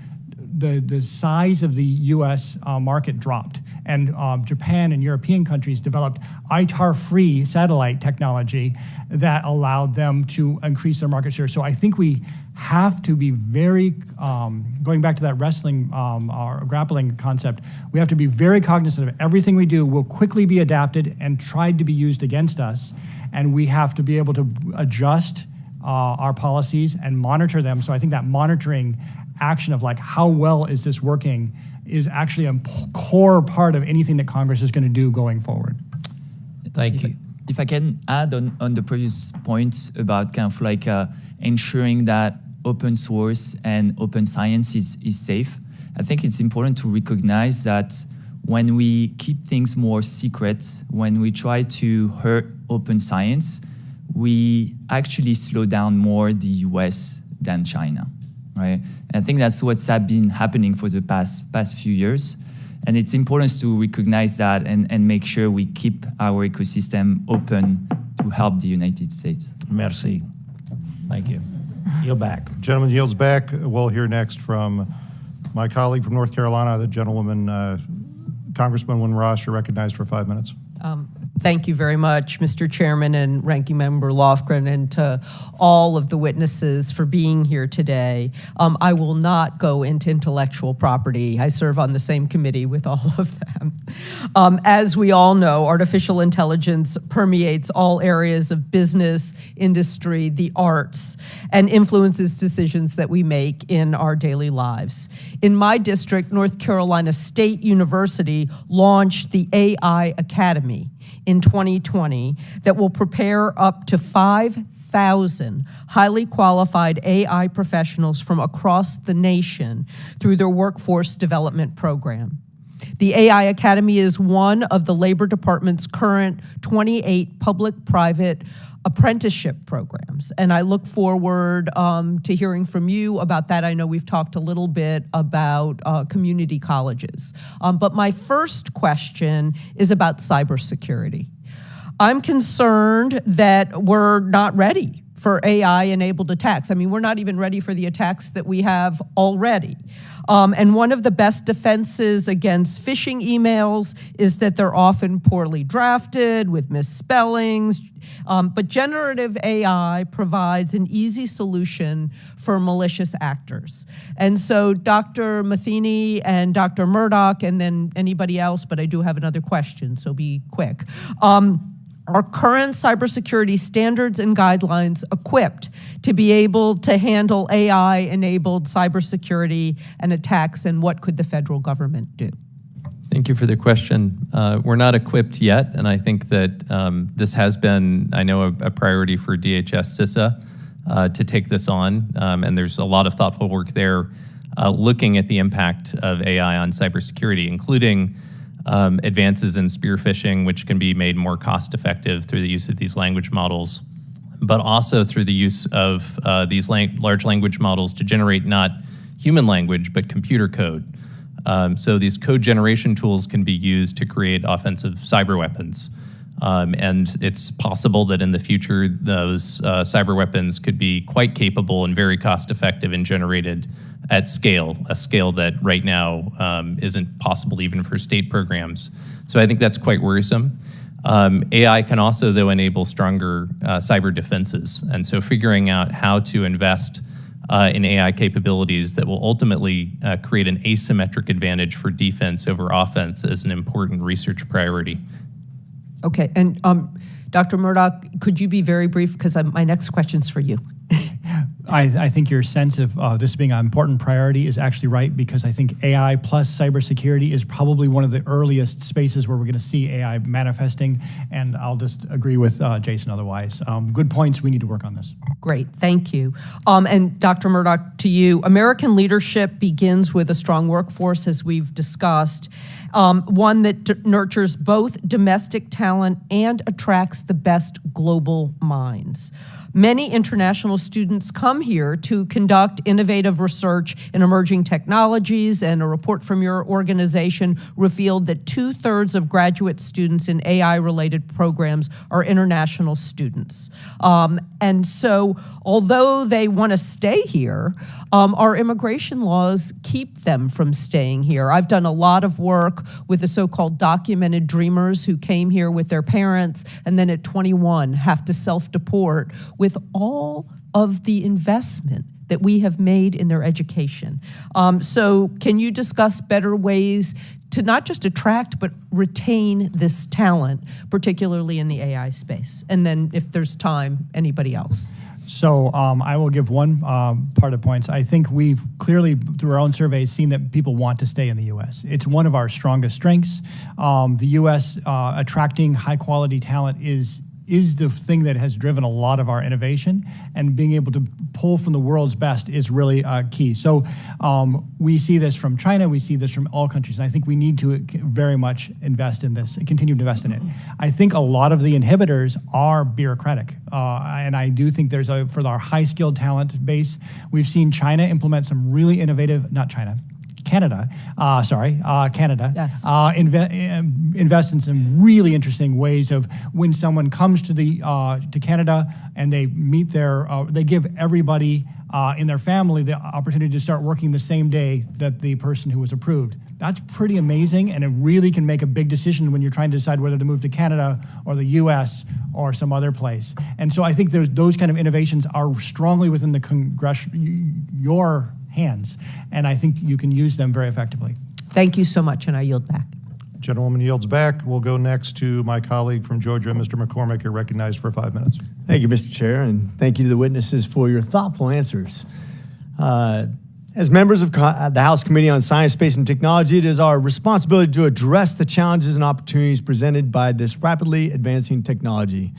the size of the U.S. Market dropped. And Japan and European countries developed ITAR-free satellite technology that allowed them to increase their market share. So I think we have to be very, going back to that wrestling or grappling concept, we have to be very cognizant of everything we do will quickly be adapted and tried to be used against us. And we have to be able to adjust our policies and monitor them. So I think that monitoring action of like, how well is this working, is actually a core part of anything that Congress is going to do going forward. Thank you. If I can add on the previous point about kind of like ensuring that open source and open science is safe, I think it's important to recognize that when we keep things more secret, when we try to hurt open science, we actually slow down more the US than China, right? And I think that's what's been happening for the past few years. And it's important to recognize that and make sure we keep our ecosystem open to help the United States. Merci. Thank you. Yield back. Gentleman yields back. We'll hear next from my colleague from North Carolina, the gentlewoman, Congresswoman Ross. You're recognized for 5 minutes. Thank you very much, Mr. Chairman and Ranking Member Lofgren, and to all of the witnesses for being here today. I will not go into intellectual property. I serve on the same committee with all of them. As we all know, artificial intelligence permeates all areas of business, industry, the arts, and influences decisions that we make in our daily lives. In my district, North Carolina State University launched the AI Academy in 2020 that will prepare up to 5,000 highly qualified AI professionals from across the nation through their workforce development program. The AI Academy is one of the Labor Department's current 28 public-private apprenticeship programs, and I look forward to hearing from you about that. I know we've talked a little bit about community colleges, but my first question is about cybersecurity. I'm concerned that we're not ready for AI-enabled attacks. I mean, we're not even ready for the attacks that we have already. And one of the best defenses against phishing emails is that they're often poorly drafted with misspellings. But generative AI provides an easy solution for malicious actors. And so Dr. Matheny and Dr. Murdoch, and then anybody else, but I do have another question, so be quick. Are current cybersecurity standards and guidelines equipped to be able to handle AI-enabled cybersecurity and attacks, and what could the federal government do? Thank you for the question. We're not equipped yet, and I think that this has been, I know, a priority for DHS CISA to take this on, and there's a lot of thoughtful work there looking at the impact of AI on cybersecurity, including advances in spear phishing, which can be made more cost-effective through the use of these language models, but also through the use of these large language models to generate not human language, but computer code. So these code generation tools can be used to create offensive cyber weapons. And it's possible that in the future, those cyber weapons could be quite capable and very cost-effective and generated at scale, a scale that right now isn't possible even for state programs. So I think that's quite worrisome. AI can also, though, enable stronger cyber defenses. And so figuring out how to invest in AI capabilities that will ultimately create an asymmetric advantage for defense over offense is an important research priority. Okay, and Dr. Murdoch, could you be very brief, because my next question's for you. I think your sense of this being an important priority is actually right, because I think AI plus cybersecurity is probably one of the earliest spaces where we're going to see AI manifesting, and I'll just agree with Jason otherwise. Good points. We need to work on this. Great, thank you. And Dr. Murdoch, to you, American leadership begins with a strong workforce, as we've discussed, one that nurtures both domestic talent and attracts the best global minds. Many international students come here to conduct innovative research in emerging technologies, and a report from your organization revealed that 2/3 of graduate students in AI-related programs are international students. And so, although they want to stay here, our immigration laws keep them from staying here. I've done a lot of work with the so-called documented dreamers who came here with their parents and then at 21 have to self-deport with all of the investment that we have made in their education. So can you discuss better ways to not just attract but retain this talent, particularly in the AI space? And then if there's time, anybody else? So I will give one part of points. I think we've clearly, through our own surveys, seen that people want to stay in the U.S. It's one of our strongest strengths. The U.S. Attracting high-quality talent is the thing that has driven a lot of our innovation, and being able to pull from the world's best is really key. So we see this from China, we see this from all countries, and I think we need to very much invest in this, continue to invest in it. I think a lot of the inhibitors are bureaucratic, and I do think for our high-skilled talent base, we've seen China implement some really innovative, Canada, Yes. invest in some really interesting ways of when someone comes to Canada and they meet they give everybody in their family the opportunity to start working the same day that the person who was approved. That's pretty amazing, and it really can make a big decision when you're trying to decide whether to move to Canada or the US or some other place. And so I think those kind of innovations are strongly within your hands, and I think you can use them very effectively. Thank you so much, and I yield back. Gentlewoman yields back. We'll go next to my colleague from Georgia, Mr. McCormick. You're recognized for 5 minutes. Thank you, Mr. Chair, and thank you to the witnesses for your thoughtful answers. As members of the House Committee on Science, Space, and Technology, it is our responsibility to address the challenges and opportunities presented by this rapidly advancing technology.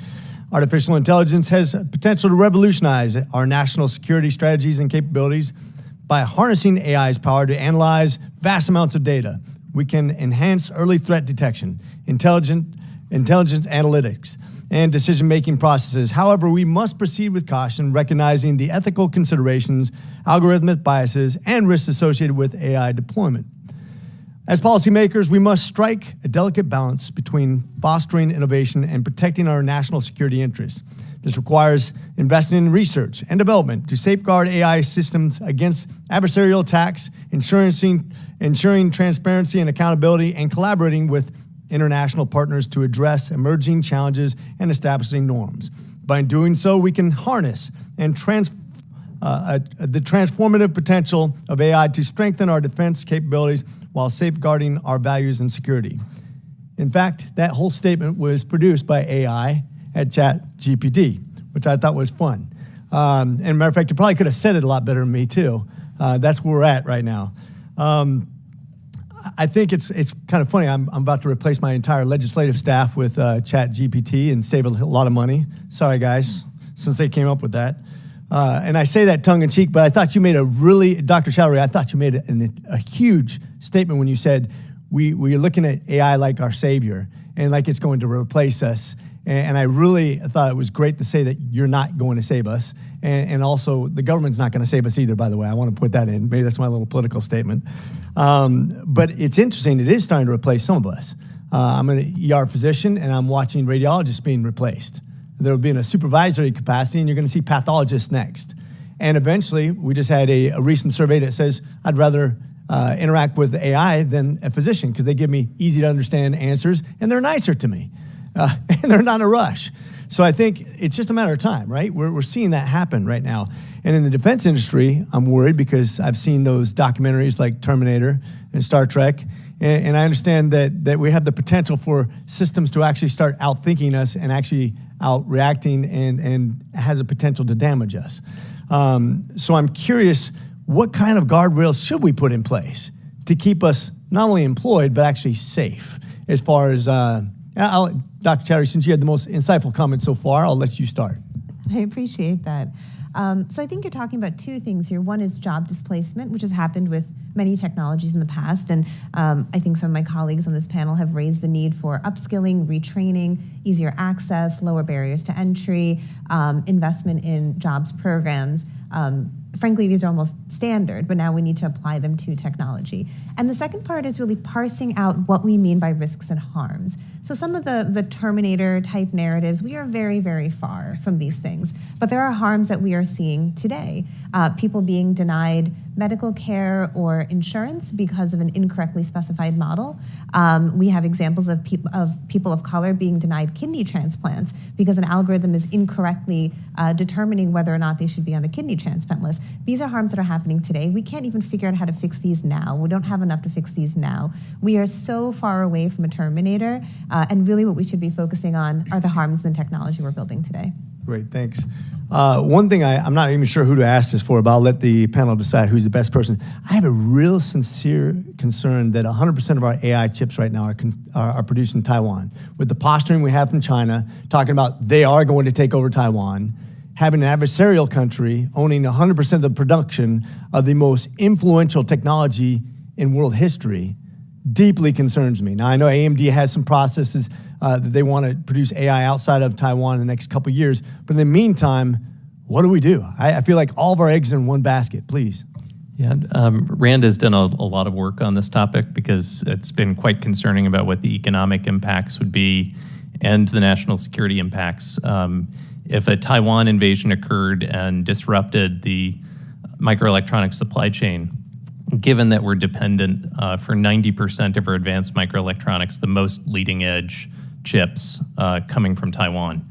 Artificial intelligence has potential to revolutionize our national security strategies and capabilities. By harnessing AI's power to analyze vast amounts of data, we can enhance early threat detection, intelligence analytics, and decision-making processes. However, we must proceed with caution, recognizing the ethical considerations, algorithmic biases, and risks associated with AI deployment. As policymakers, we must strike a delicate balance between fostering innovation and protecting our national security interests. This requires investing in research and development to safeguard AI systems against adversarial attacks, ensuring transparency and accountability, and collaborating with international partners to address emerging challenges and establishing norms. By doing so, we can harness and the transformative potential of AI to strengthen our defense capabilities while safeguarding our values and security. In fact, that whole statement was produced by AI at ChatGPT, which I thought was fun. And matter of fact, you probably could have said it a lot better than me too. That's where we're at right now. I think it's kind of funny. I'm about to replace my entire legislative staff with ChatGPT and save a lot of money. Sorry, guys, since they came up with that. And I say that tongue-in-cheek, but I thought you made Dr. Chowdhury, I thought you made a huge statement when you said we're looking at AI like our savior and like it's going to replace us. And I really thought it was great to say that you're not going to save us. And also, the government's not going to save us either, by the way. I want to put that in. Maybe that's my little political statement. But it's interesting. It is starting to replace some of us. I'm an ER physician, and I'm watching radiologists being replaced. They'll be in a supervisory capacity, and you're going to see pathologists next. And eventually, we just had a recent survey that says I'd rather interact with AI than a physician because they give me easy-to-understand answers, and they're nicer to me. And they're not in a rush. So I think it's just a matter of time, right? We're seeing that happen right now. And in the defense industry, I'm worried because I've seen those documentaries like Terminator and Star Trek, and I understand that we have the potential for systems to actually start outthinking us and actually outreacting and has a potential to damage us. So I'm curious, what kind of guardrails should we put in place to keep us not only employed, but actually safe as far as Dr. Chowdhury, since you had the most insightful comments so far, I'll let you start. I appreciate that. So I think you're talking about two things here. One is job displacement, which has happened with many technologies in the past. And I think some of my colleagues on this panel have raised the need for upskilling, retraining, easier access, lower barriers to entry, investment in jobs programs. Frankly, these are almost standard, but now we need to apply them to technology. And the second part is really parsing out what we mean by risks and harms. So some of the Terminator type narratives, we are very, very far from these things. But there are harms that we are seeing today. People being denied medical care or insurance because of an incorrectly specified model. We have examples of people of color being denied kidney transplants because an algorithm is incorrectly determining whether or not they should be on the kidney transplant list. These are harms that are happening today. We can't even figure out how to fix these now. We don't have enough to fix these now. We are so far away from a Terminator, and really what we should be focusing on are the harms in the technology we're building today. Great, thanks. One thing I'm not even sure who to ask this for, but I'll let the panel decide who's the best person. I have a real sincere concern that 100% of our AI chips right now are produced in Taiwan. With the posturing we have from China, talking about they are going to take over Taiwan, having an adversarial country owning 100% of the production of the most influential technology in world history deeply concerns me. Now, I know AMD has some processes that they want to produce AI outside of Taiwan in the next couple of years, but in the meantime, what do? I feel like all of our eggs are in one basket, please. Yeah, RAND has done a lot of work on this topic because it's been quite concerning about what the economic impacts would be and the national security impacts. If a Taiwan invasion occurred and disrupted the microelectronics supply chain, given that we're dependent for 90% of our advanced microelectronics, the most leading edge chips coming from Taiwan.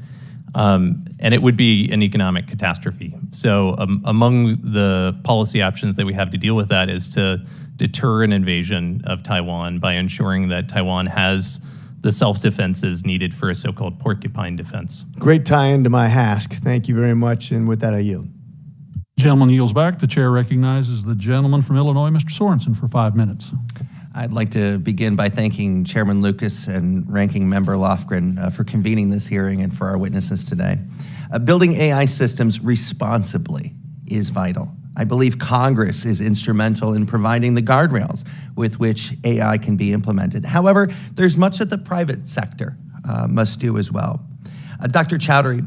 And it would be an economic catastrophe. So among the policy options that we have to deal with that is to deter an invasion of Taiwan by ensuring that Taiwan has the self-defenses needed for a so-called porcupine defense. Great tie-in to my ask. Thank you very much, and with that, I yield. Gentleman yields back. The chair recognizes the gentleman from Illinois, Mr. Sorensen, for 5 minutes. I'd like to begin by thanking Chairman Lucas and Ranking Member Lofgren for convening this hearing and for our witnesses today. Building AI systems responsibly is vital. I believe Congress is instrumental in providing the guardrails with which AI can be implemented. However, there's much that the private sector must do as well. Dr. Chowdhury,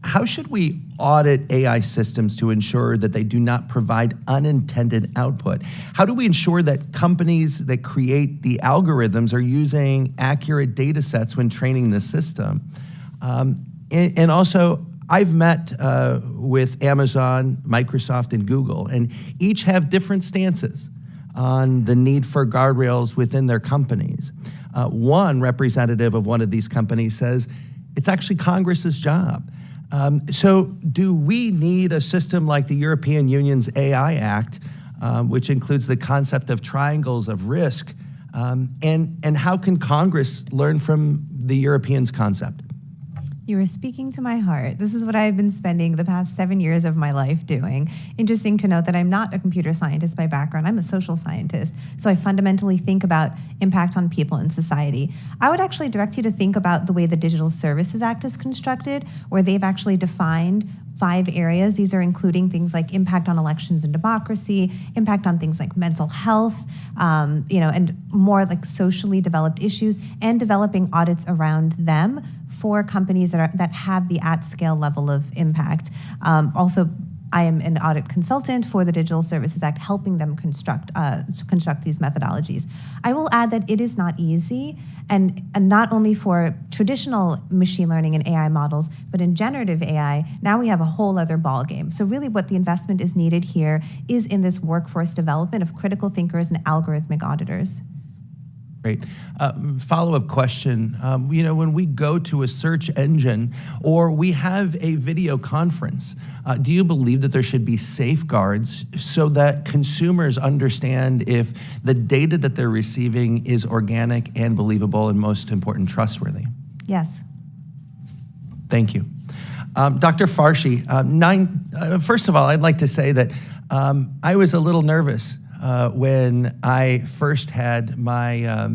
how should we audit AI systems to ensure that they do not provide unintended output? How do we ensure that companies that create the algorithms are using accurate data sets when training the system? And also, I've met with Amazon, Microsoft, and Google, and each have different stances on the need for guardrails within their companies. One representative of one of these companies says, it's actually Congress's job. So do we need a system like the European Union's AI Act, which includes the concept of triangles of risk? And how can Congress learn from the Europeans' concept? You are speaking to my heart. This is what I've been spending the past 7 years of my life doing. Interesting to note that I'm not a computer scientist by background. I'm a social scientist. So I fundamentally think about impact on people and society. I would actually direct you to think about the way the Digital Services Act is constructed, where they've actually defined 5 areas. These are including things like impact on elections and democracy, impact on things like mental health, and more like socially developed issues, and developing audits around them for companies that have the at-scale level of impact. Also, I am an audit consultant for the Digital Services Act, helping them construct these methodologies. I will add that it is not easy, and not only for traditional machine learning and AI models, but in generative AI, now we have a whole other ballgame. So really what the investment is needed here is in this workforce development of critical thinkers and algorithmic auditors. Great. Follow-up question. When we go to a search engine or we have a video conference, do you believe that there should be safeguards so that consumers understand if the data that they're receiving is organic and believable and, most important, trustworthy? Yes. Thank you. Dr. Farshi, first of all, I'd like to say that I was a little nervous when I first had my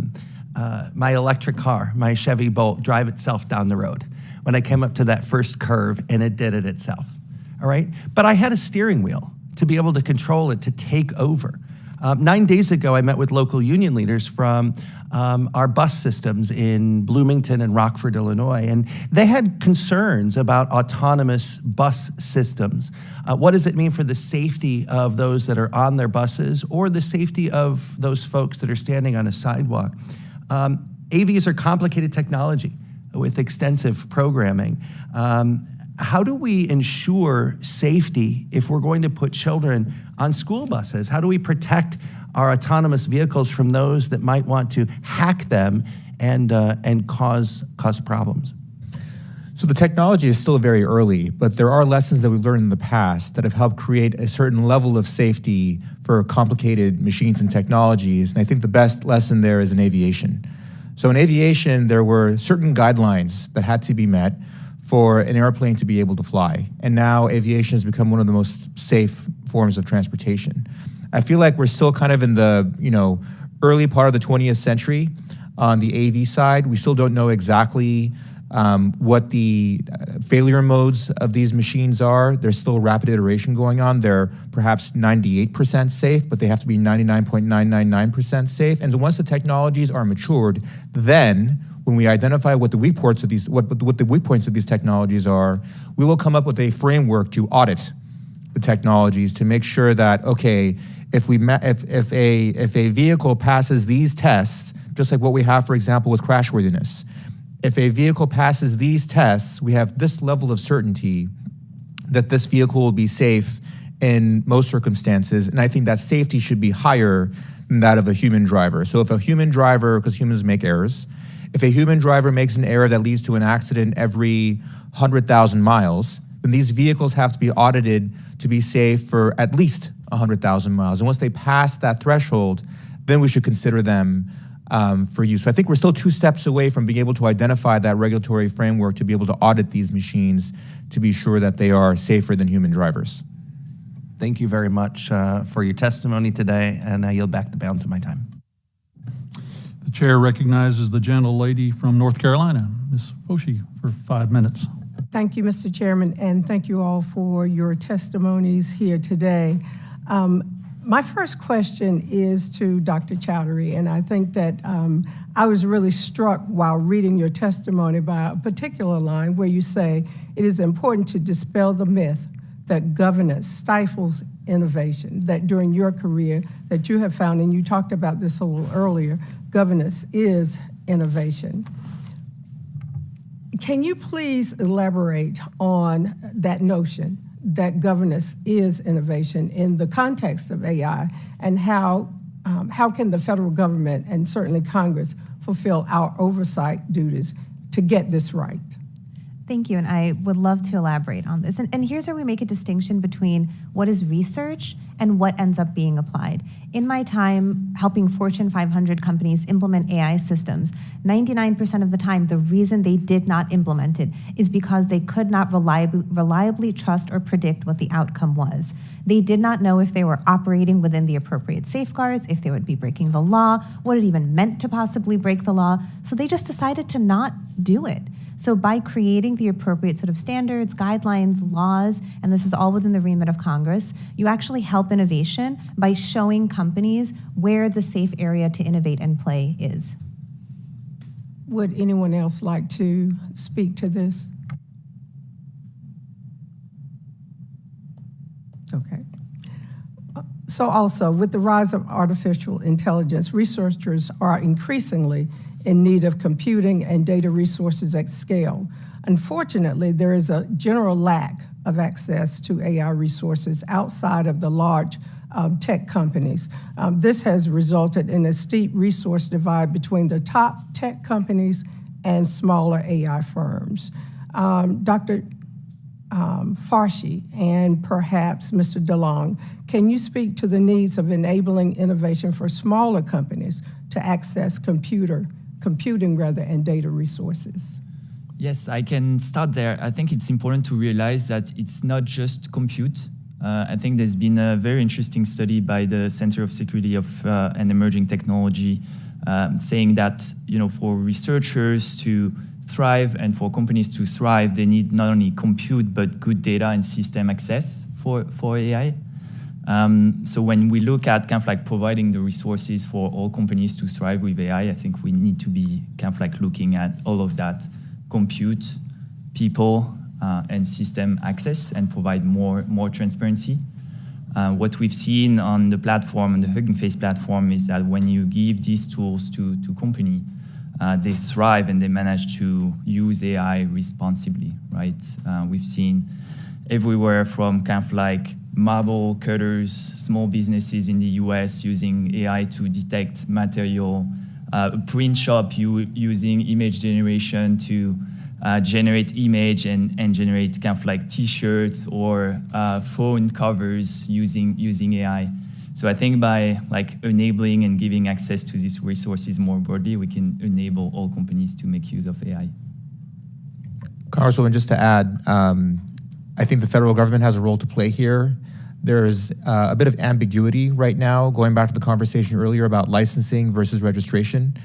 electric car, my Chevy Bolt, drive itself down the road. When I came up to that first curve and it did it itself, all right? But I had a steering wheel to be able to control it, to take over. 9 days ago, I met with local union leaders from our bus systems in Bloomington and Rockford, Illinois, and they had concerns about autonomous bus systems. What does it mean for the safety of those that are on their buses or the safety of those folks that are standing on a sidewalk? AVs are complicated technology with extensive programming. How do we ensure safety if we're going to put children on school buses? How do we protect our autonomous vehicles from those that might want to hack them and cause problems? So the technology is still very early, but there are lessons that we've learned in the past that have helped create a certain level of safety for complicated machines and technologies. And I think the best lesson there is in aviation. So in aviation, there were certain guidelines that had to be met for an airplane to be able to fly. And now aviation has become one of the most safe forms of transportation. I feel like we're still kind of in the early part of the 20th century on the AV side. We still don't know exactly what the failure modes of these machines are. There's still rapid iteration going on. They're perhaps 98% safe, but they have to be 99.999% safe. And so once the technologies are matured, then when we identify what the weak points of these technologies are, we will come up with a framework to audit the technologies to make sure that, okay, if a vehicle passes these tests, just like what we have, for example, with crashworthiness, if a vehicle passes these tests, we have this level of certainty that this vehicle will be safe in most circumstances, and I think that safety should be higher than that of a human driver. So if a human driver, because humans make errors, if a human driver makes an error that leads to an accident every 100,000 miles, then these vehicles have to be audited to be safe for at least 100,000 miles. And once they pass that threshold, then we should consider them for use. So I think we're still 2 steps away from being able to identify that regulatory framework to be able to audit these machines to be sure that they are safer than human drivers. Thank you very much for your testimony today, and I yield back the balance of my time. The chair recognizes the gentlelady from North Carolina, Ms. Foshi, for 5 minutes. Thank you, Mr. Chairman, and thank you all for your testimonies here today. My first question is to Dr. Chowdhury, and I think that I was really struck while reading your testimony by a particular line where you say, it is important to dispel the myth that governance stifles innovation, that during your career that you have found, and you talked about this a little earlier, governance is innovation. Can you please elaborate on that notion that governance is innovation in the context of AI, and how can the federal government and certainly Congress fulfill our oversight duties to get this right? Thank you, and I would love to elaborate on this. And here's where we make a distinction between what is research and what ends up being applied. In my time helping Fortune 500 companies implement AI systems, 99% of the time, the reason they did not implement it is because they could not reliably trust or predict what the outcome was. They did not know if they were operating within the appropriate safeguards, if they would be breaking the law, what it even meant to possibly break the law. So they just decided to not do it. So by creating the appropriate sort of standards, guidelines, laws, and this is all within the remit of Congress, you actually help innovation by showing companies where the safe area to innovate and play is. Would anyone else like to speak to this? Okay. So also, with the rise of artificial intelligence, researchers are increasingly in need of computing and data resources at scale. Unfortunately, there is a general lack of access to AI resources outside of the large tech companies. This has resulted in a steep resource divide between the top tech companies and smaller AI firms. Dr. Farshi and perhaps Mr. DeLong, can you speak to the needs of enabling innovation for smaller companies to access computing and data resources? Yes, I can start there. I think it's important to realize that it's not just compute. I think there's been a very interesting study by the Center of Security and Emerging Technology saying that, for researchers to thrive and for companies to thrive, they need not only compute but good data and system access for AI. So when we look at kind of like providing the resources for all companies to thrive with AI, I think we need to be kind of like looking at all of that: compute, people, and system access, and provide more transparency. What we've seen on the platform, on the Hugging Face platform, is that when you give these tools to company, they thrive and they manage to use AI responsibly, right? We've seen everywhere from kind of like marble cutters, small businesses in the US using AI to detect material, a print shop using image generation to generate image and generate kind of like T-shirts or phone covers using AI. So I think by like enabling and giving access to these resources more broadly, we can enable all companies to make use of AI. Congresswoman, just to add, I think the federal government has a role to play here. There's a bit of ambiguity right now, going back to the conversation earlier about licensing versus registration.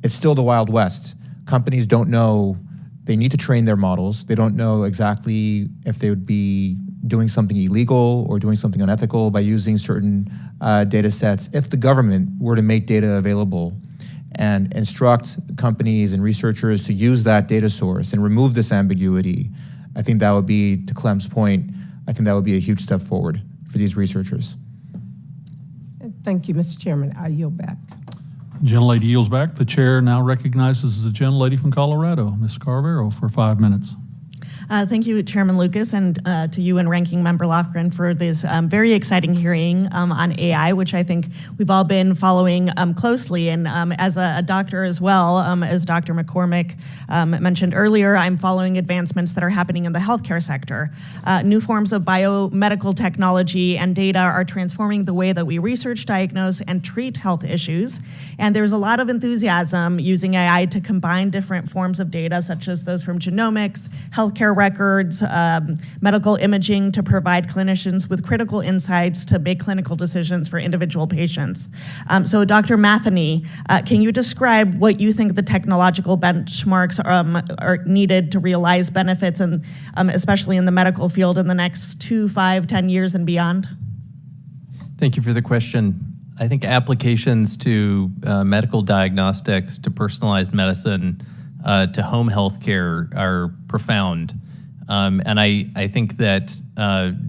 It's still the Wild West. Companies don't know, they need to train their models. They don't know exactly if they would be doing something illegal or doing something unethical by using certain data sets. If the government were to make data available and instruct companies and researchers to use that data source and remove this ambiguity, I think that would be, to Clem's point, I think that would be a huge step forward for these researchers. Thank you, Mr. Chairman. I yield back. Gentlelady yields back. The chair now recognizes the gentlelady from Colorado, Ms. Carvero, for 5 minutes. Thank you, Chairman Lucas, and to you and Ranking Member Lofgren for this very exciting hearing on AI, which I think we've all been following closely. And as a doctor as well, as Dr. McCormick mentioned earlier, I'm following advancements that are happening in the healthcare sector. New forms of biomedical technology and data are transforming the way that we research, diagnose, and treat health issues. And there's a lot of enthusiasm using AI to combine different forms of data, such as those from genomics, healthcare records, medical imaging, to provide clinicians with critical insights to make clinical decisions for individual patients. So Dr. Matheny, can you describe what you think the technological benchmarks are needed to realize benefits, and especially in the medical field in the next 2, 5, 10 years and beyond? Thank you for the question. I think applications to medical diagnostics, to personalized medicine, to home health care are profound. And I think that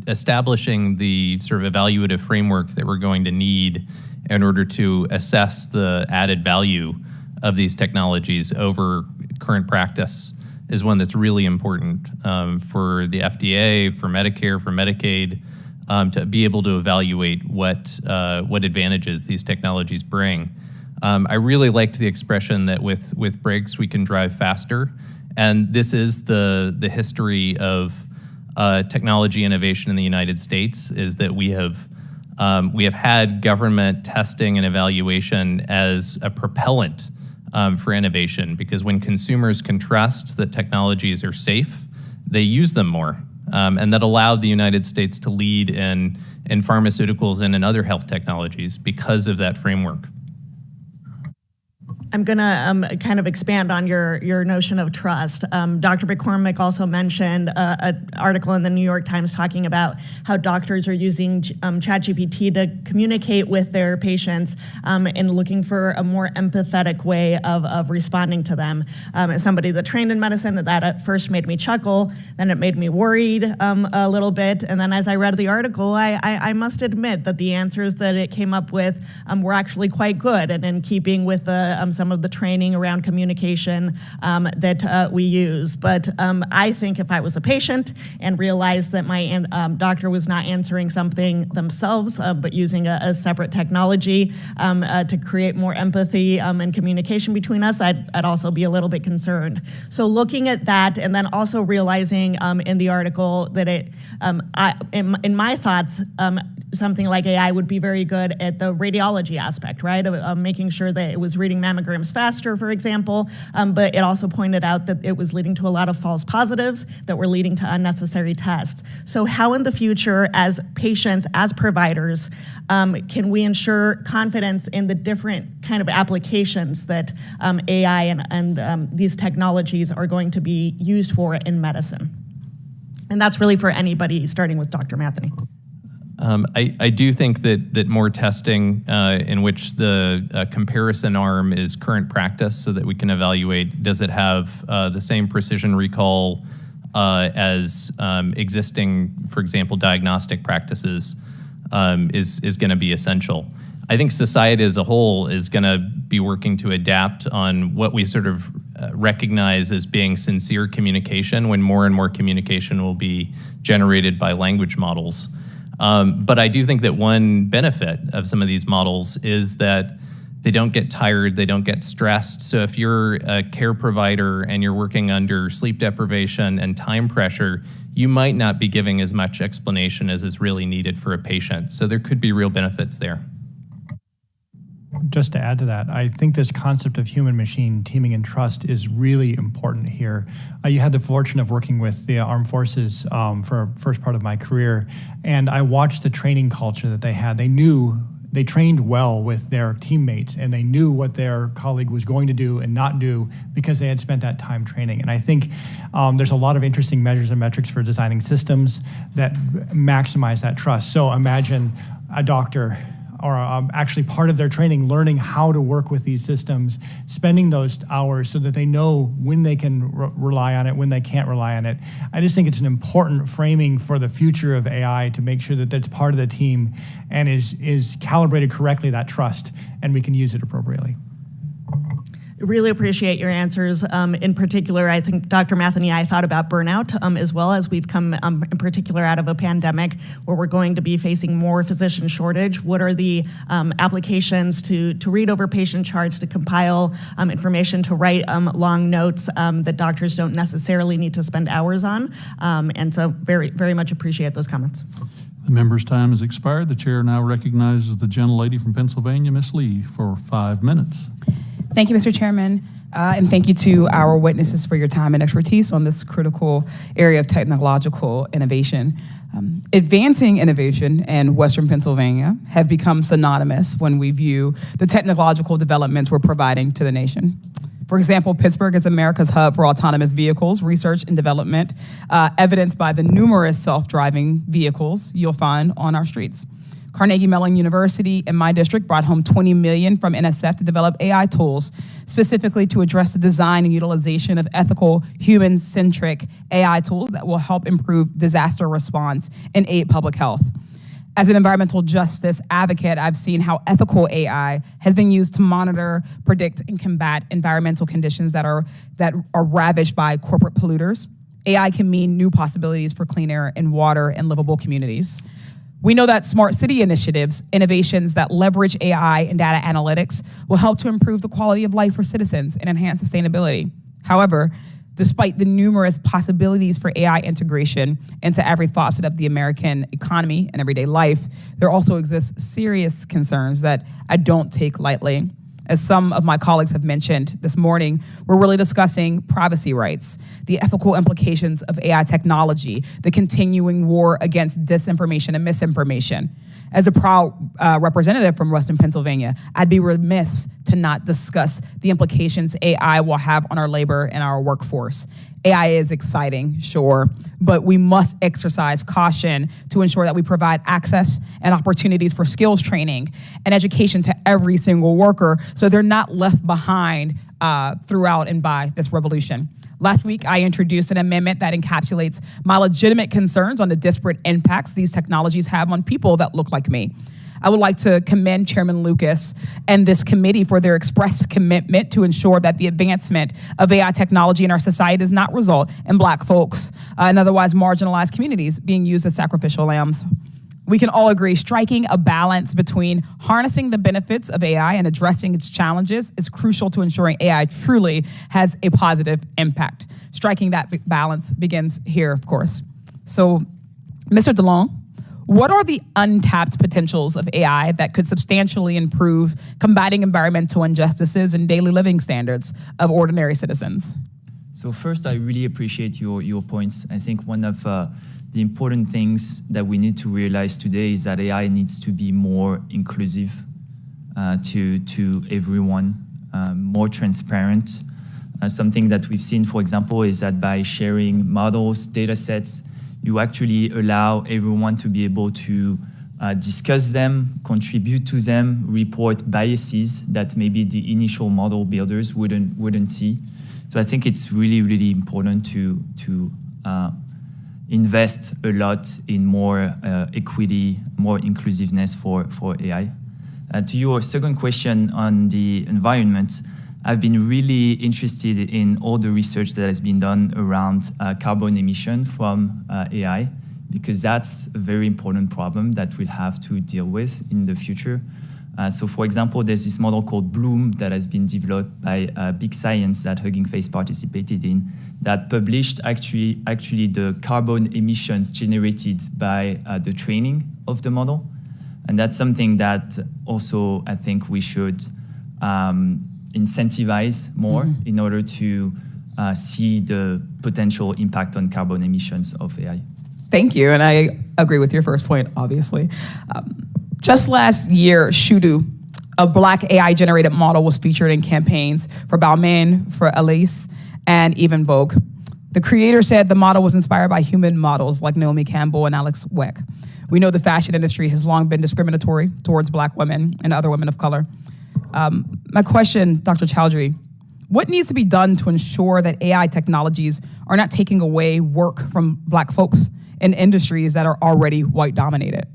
establishing the sort of evaluative framework that we're going to need in order to assess the added value of these technologies over current practice is one that's really important for the FDA, for Medicare, for Medicaid, to be able to evaluate what advantages these technologies bring. I really liked the expression that with brakes we can drive faster. And this is the history of technology innovation in the United States, is that we have had government testing and evaluation as a propellant for innovation, because when consumers can trust that technologies are safe, they use them more. And that allowed the United States to lead in pharmaceuticals and in other health technologies because of that framework. I'm going to kind of expand on your notion of trust. Dr. McCormick also mentioned an article in the New York Times talking about how doctors are using ChatGPT to communicate with their patients and looking for a more empathetic way of responding to them. As somebody that trained in medicine, that at first made me chuckle, then it made me worried a little bit, and then as I read the article, I must admit that the answers that it came up with were actually quite good and in keeping with some of the training around communication that we use. But I think if I was a patient and realized that my doctor was not answering something themselves, but using a separate technology to create more empathy and communication between us, I'd also be a little bit concerned. So looking at that, and then also realizing in the article that in my thoughts, something like AI would be very good at the radiology aspect, right? Of making sure that it was reading mammograms faster, for example, but it also pointed out that it was leading to a lot of false positives that were leading to unnecessary tests. So how in the future, as patients, as providers, can we ensure confidence in the different kind of applications that AI and these technologies are going to be used for in medicine? And that's really for anybody, starting with Dr. Matheny. I do think that more testing in which the comparison arm is current practice, so that we can evaluate, does it have the same precision recall as existing, for example, diagnostic practices, is going to be essential. I think society as a whole is going to be working to adapt on what we sort of recognize as being sincere communication, when more and more communication will be generated by language models. But I do think that one benefit of some of these models is that they don't get tired, they don't get stressed. So if you're a care provider and you're working under sleep deprivation and time pressure, you might not be giving as much explanation as is really needed for a patient. So there could be real benefits there. Just to add to that, I think this concept of human-machine teaming and trust is really important here. You had the fortune of working with the armed forces for the first part of my career, and I watched the training culture that they had. They trained well with their teammates, and they knew what their colleague was going to do and not do because they had spent that time training. And I think there's a lot of interesting measures and metrics for designing systems that maximize that trust. So imagine a doctor actually part of their training learning how to work with these systems, spending those hours so that they know when they can rely on it, when they can't rely on it. I just think it's an important framing for the future of AI to make sure that that's part of the team and is calibrated correctly, that trust, and we can use it appropriately. Really appreciate your answers. In particular, I think Dr. Matheny, I thought about burnout as well, as we've come in particular out of a pandemic where we're going to be facing more physician shortage. What are the applications to read over patient charts, to compile information, to write long notes that doctors don't necessarily need to spend hours on? And so very, very much appreciate those comments. The member's time has expired. The chair now recognizes the gentlelady from Pennsylvania, Ms. Lee, for 5 minutes. Thank you, Mr. Chairman, and thank you to our witnesses for your time and expertise on this critical area of technological innovation. Advancing innovation in Western Pennsylvania have become synonymous when we view the technological developments we're providing to the nation. For example, Pittsburgh is America's hub for autonomous vehicles, research and development, evidenced by the numerous self-driving vehicles you'll find on our streets. Carnegie Mellon University in my district brought home $20 million from NSF to develop AI tools, specifically to address the design and utilization of ethical, human-centric AI tools that will help improve disaster response and aid public health. As an environmental justice advocate, I've seen how ethical AI has been used to monitor, predict, and combat environmental conditions that are ravaged by corporate polluters. AI can mean new possibilities for clean air and water and livable communities. We know that smart city initiatives, innovations that leverage AI and data analytics, will help to improve the quality of life for citizens and enhance sustainability. However, despite the numerous possibilities for AI integration into every facet of the American economy and everyday life, there also exists serious concerns that I don't take lightly. As some of my colleagues have mentioned this morning, we're really discussing privacy rights, the ethical implications of AI technology, the continuing war against disinformation and misinformation. As a proud representative from Western Pennsylvania, I'd be remiss to not discuss the implications AI will have on our labor and our workforce. AI is exciting, sure, but we must exercise caution to ensure that we provide access and opportunities for skills training and education to every single worker so they're not left behind throughout and by this revolution. Last week, I introduced an amendment that encapsulates my legitimate concerns on the disparate impacts these technologies have on people that look like me. I would like to commend Chairman Lucas and this committee for their express commitment to ensure that the advancement of AI technology in our society does not result in Black folks and otherwise marginalized communities being used as sacrificial lambs. We can all agree striking a balance between harnessing the benefits of AI and addressing its challenges is crucial to ensuring AI truly has a positive impact. Striking that balance begins here, of course. So, Mr. DeLong, what are the untapped potentials of AI that could substantially improve combating environmental injustices and daily living standards of ordinary citizens? So first, I really appreciate your points. I think one of the important things that we need to realize today is that AI needs to be more inclusive to everyone, more transparent. Something that we've seen, for example, is that by sharing models, data sets, you actually allow everyone to be able to discuss them, contribute to them, report biases that maybe the initial model builders wouldn't see. So I think it's really, really important to invest a lot in more equity, more inclusiveness for AI. To your second question on the environment, I've been really interested in all the research that has been done around carbon emission from AI, because that's a very important problem that we'll have to deal with in the future. So for example, there's this model called Bloom that has been developed by Big Science that Hugging Face participated in, that published actually the carbon emissions generated by the training of the model. And that's something that also I think we should incentivize more in order to see the potential impact on carbon emissions of AI. Thank you, and I agree with your first point, obviously. Just last year, Shudu, a Black AI-generated model, was featured in campaigns for Balmain, for Elise, and even Vogue. The creator said the model was inspired by human models like Naomi Campbell and Alex Weck. We know the fashion industry has long been discriminatory towards Black women and other women of color. My question, Dr. Chowdhury, what needs to be done to ensure that AI technologies are not taking away work from Black folks in industries that are already white dominated?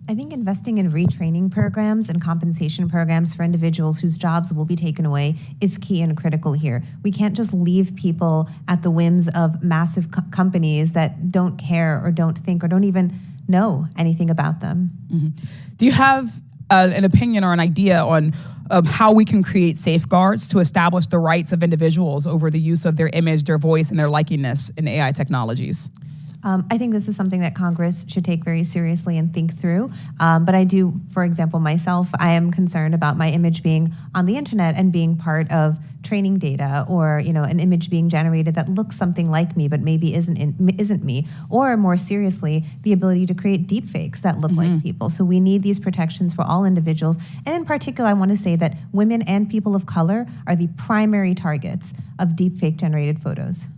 I think investing in retraining programs and compensation programs for individuals whose jobs will be taken away is key and critical here. We can't just leave people at the whims of massive companies that don't care or don't think or don't even know anything about them. Mm-hmm. Do you have an opinion or an idea on how we can create safeguards to establish the rights of individuals over the use of their image, their voice, and their likeness in AI technologies? I think this is something that Congress should take very seriously and think through. But I do, for example, myself, I am concerned about my image being on the internet and being part of training data, or an image being generated that looks something like me but maybe isn't me. Or more seriously, the ability to create deep fakes that look like people. So we need these protections for all individuals. And in particular, I want to say that women and people of color are the primary targets of deep fake generated photos.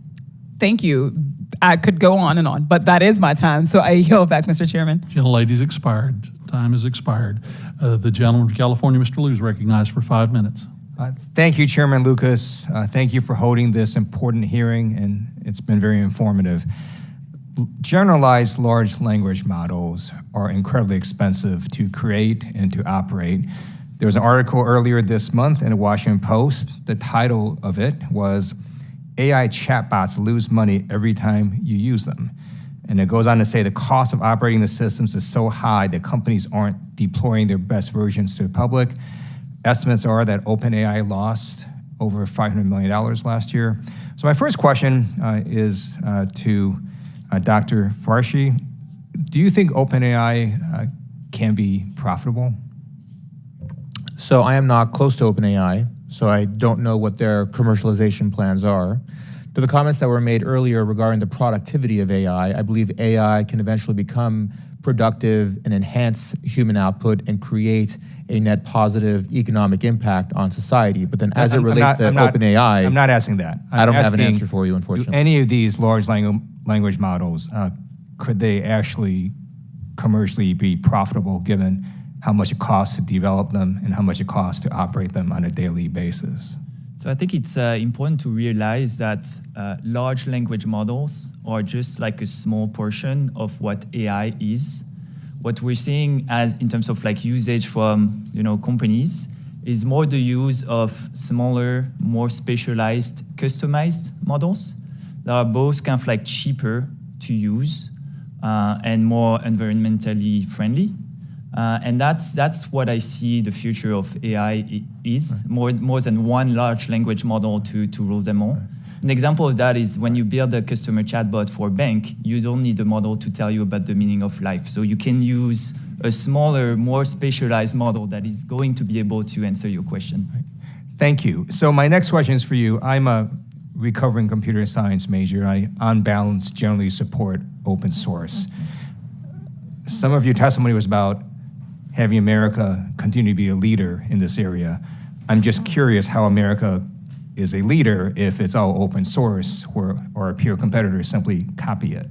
Thank you. I could go on and on, but that is my time. So I yield back, Mr. Chairman. Gentlelady's expired. Time has expired. The gentleman from California, Mr. Liu, is recognized for 5 minutes. Thank you, Chairman Lucas. Thank you for holding this important hearing, and it's been very informative. Generalized large language models are incredibly expensive to create and to operate. There was an article earlier this month in the Washington Post. The title of it was AI chatbots lose money every time you use them. And it goes on to say the cost of operating the systems is so high that companies aren't deploying their best versions to the public. Estimates are that OpenAI lost over $500 million last year. So my first question is to Dr. Farshi. Do you think OpenAI can be profitable? So I am not close to OpenAI, so I don't know what their commercialization plans are. To the comments that were made earlier regarding the productivity of AI, I believe AI can eventually become productive and enhance human output and create a net positive economic impact on society. But then as it relates to OpenAI, I'm not asking that. I don't have an answer for you, unfortunately. Do any of these large language models, could they actually commercially be profitable given how much it costs to develop them and how much it costs to operate them on a daily basis? So I think it's important to realize that large language models are just like a small portion of what AI is. What we're seeing as in terms of like usage from companies is more the use of smaller, more specialized, customized models that are both kind of like cheaper to use and more environmentally friendly. And that's what I see the future of AI is, more than one large language model to rule them all. An example of that is when you build a customer chatbot for a bank, you don't need a model to tell you about the meaning of life. So you can use a smaller, more specialized model that is going to be able to answer your question. Thank you. So my next question is for you. I'm a recovering computer science major. I, on balance, generally support open source. Some of your testimony was about having America continue to be a leader in this area. I'm just curious how America is a leader if it's all open source, where our peer competitors simply copy it.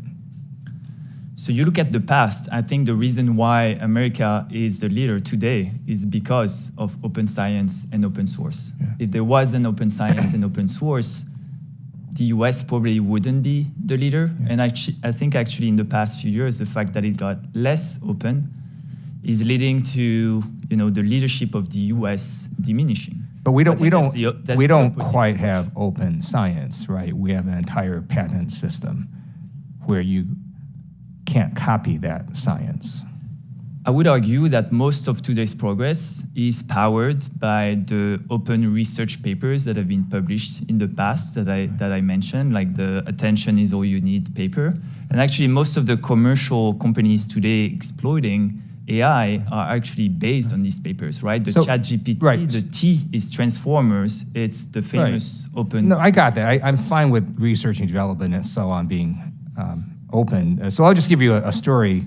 So you look at the past, I think the reason why America is the leader today is because of open science and open source. Yeah. If there wasn't open science and open source, the US probably wouldn't be the leader. Yeah. And I think actually in the past few years, the fact that it got less open is leading to the leadership of the US diminishing. But we don't quite have open science, right? We have an entire patent system where you can't copy that science. I would argue that most of today's progress is powered by the open research papers that have been published in the past that I mentioned, like the Attention is All You Need paper. And actually most of the commercial companies today exploiting AI are actually based on these papers, right? The ChatGPT, right. The T is transformers. It's the famous open. No, I got that. I'm fine with research and development and so on being open. So I'll just give you a story.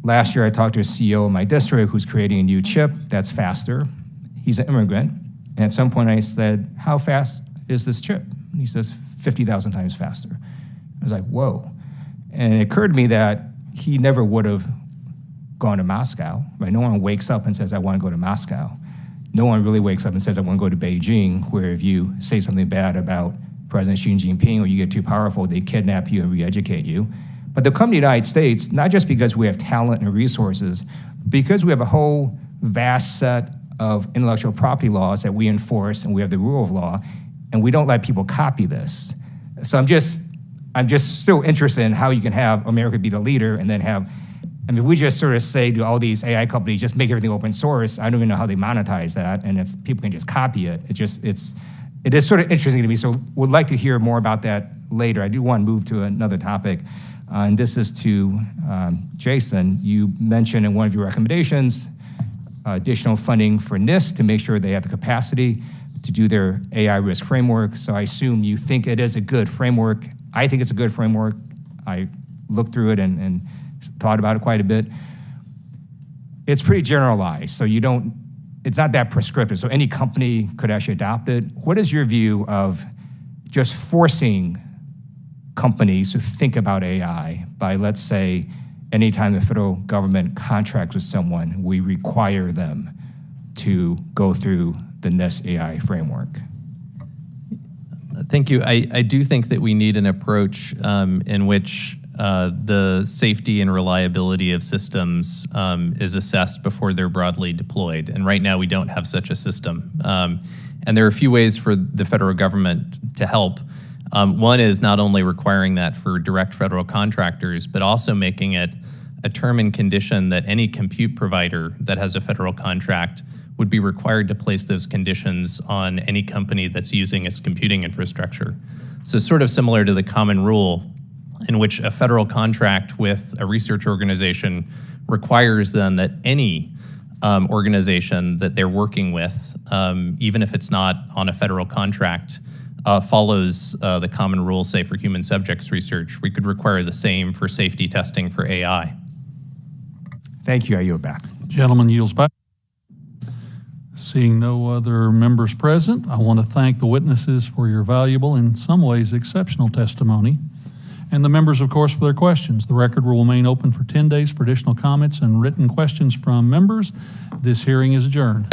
Last year, I talked to a CEO in my district who's creating a new chip that's faster. He's an immigrant. And at some point, I said, how fast is this chip? And he says, 50,000 times faster. I was like, whoa. And it occurred to me that he never would have gone to Moscow, right? No one wakes up and says, I want to go to Moscow. No one really wakes up and says, I want to go to Beijing, where if you say something bad about President Xi Jinping or you get too powerful, they kidnap you and re-educate you. But they'll come to the United States, not just because we have talent and resources, because we have a whole vast set of intellectual property laws that we enforce, and we have the rule of law, and we don't let people copy this. So I'm just still interested in how you can have America be the leader and then have, I mean, we just sort of say to all these AI companies, just make everything open source. I don't even know how they monetize that, and if people can just copy it, it is sort of interesting to me. So would like to hear more about that later. I do want to move to another topic, and this is to Jason. You mentioned in one of your recommendations additional funding for NIST to make sure they have the capacity to do their AI risk framework. So I assume you think it is a good framework. I think it's a good framework. I looked through it and thought about it quite a bit. It's pretty generalized, so it's not that prescriptive, so any company could actually adopt it. What is your view of just forcing companies to think about AI by, let's say, anytime the federal government contracts with someone, we require them to go through the NIST AI framework? Thank you. I do think that we need an approach in which the safety and reliability of systems is assessed before they're broadly deployed. And right now we don't have such a system. And there are a few ways for the federal government to help. One is not only requiring that for direct federal contractors, but also making it a term and condition that any compute provider that has a federal contract would be required to place those conditions on any company that's using its computing infrastructure. So sort of similar to the common rule in which a federal contract with a research organization requires then that any organization that they're working with, even if it's not on a federal contract, follows the common rule, say, for human subjects research. We could require the same for safety testing for AI. Thank you. I yield back. Gentleman yields back. Seeing no other members present, I want to thank the witnesses for your valuable, in some ways exceptional testimony, and the members, of course, for their questions. The record will remain open for 10 days for additional comments and written questions from members. This hearing is adjourned.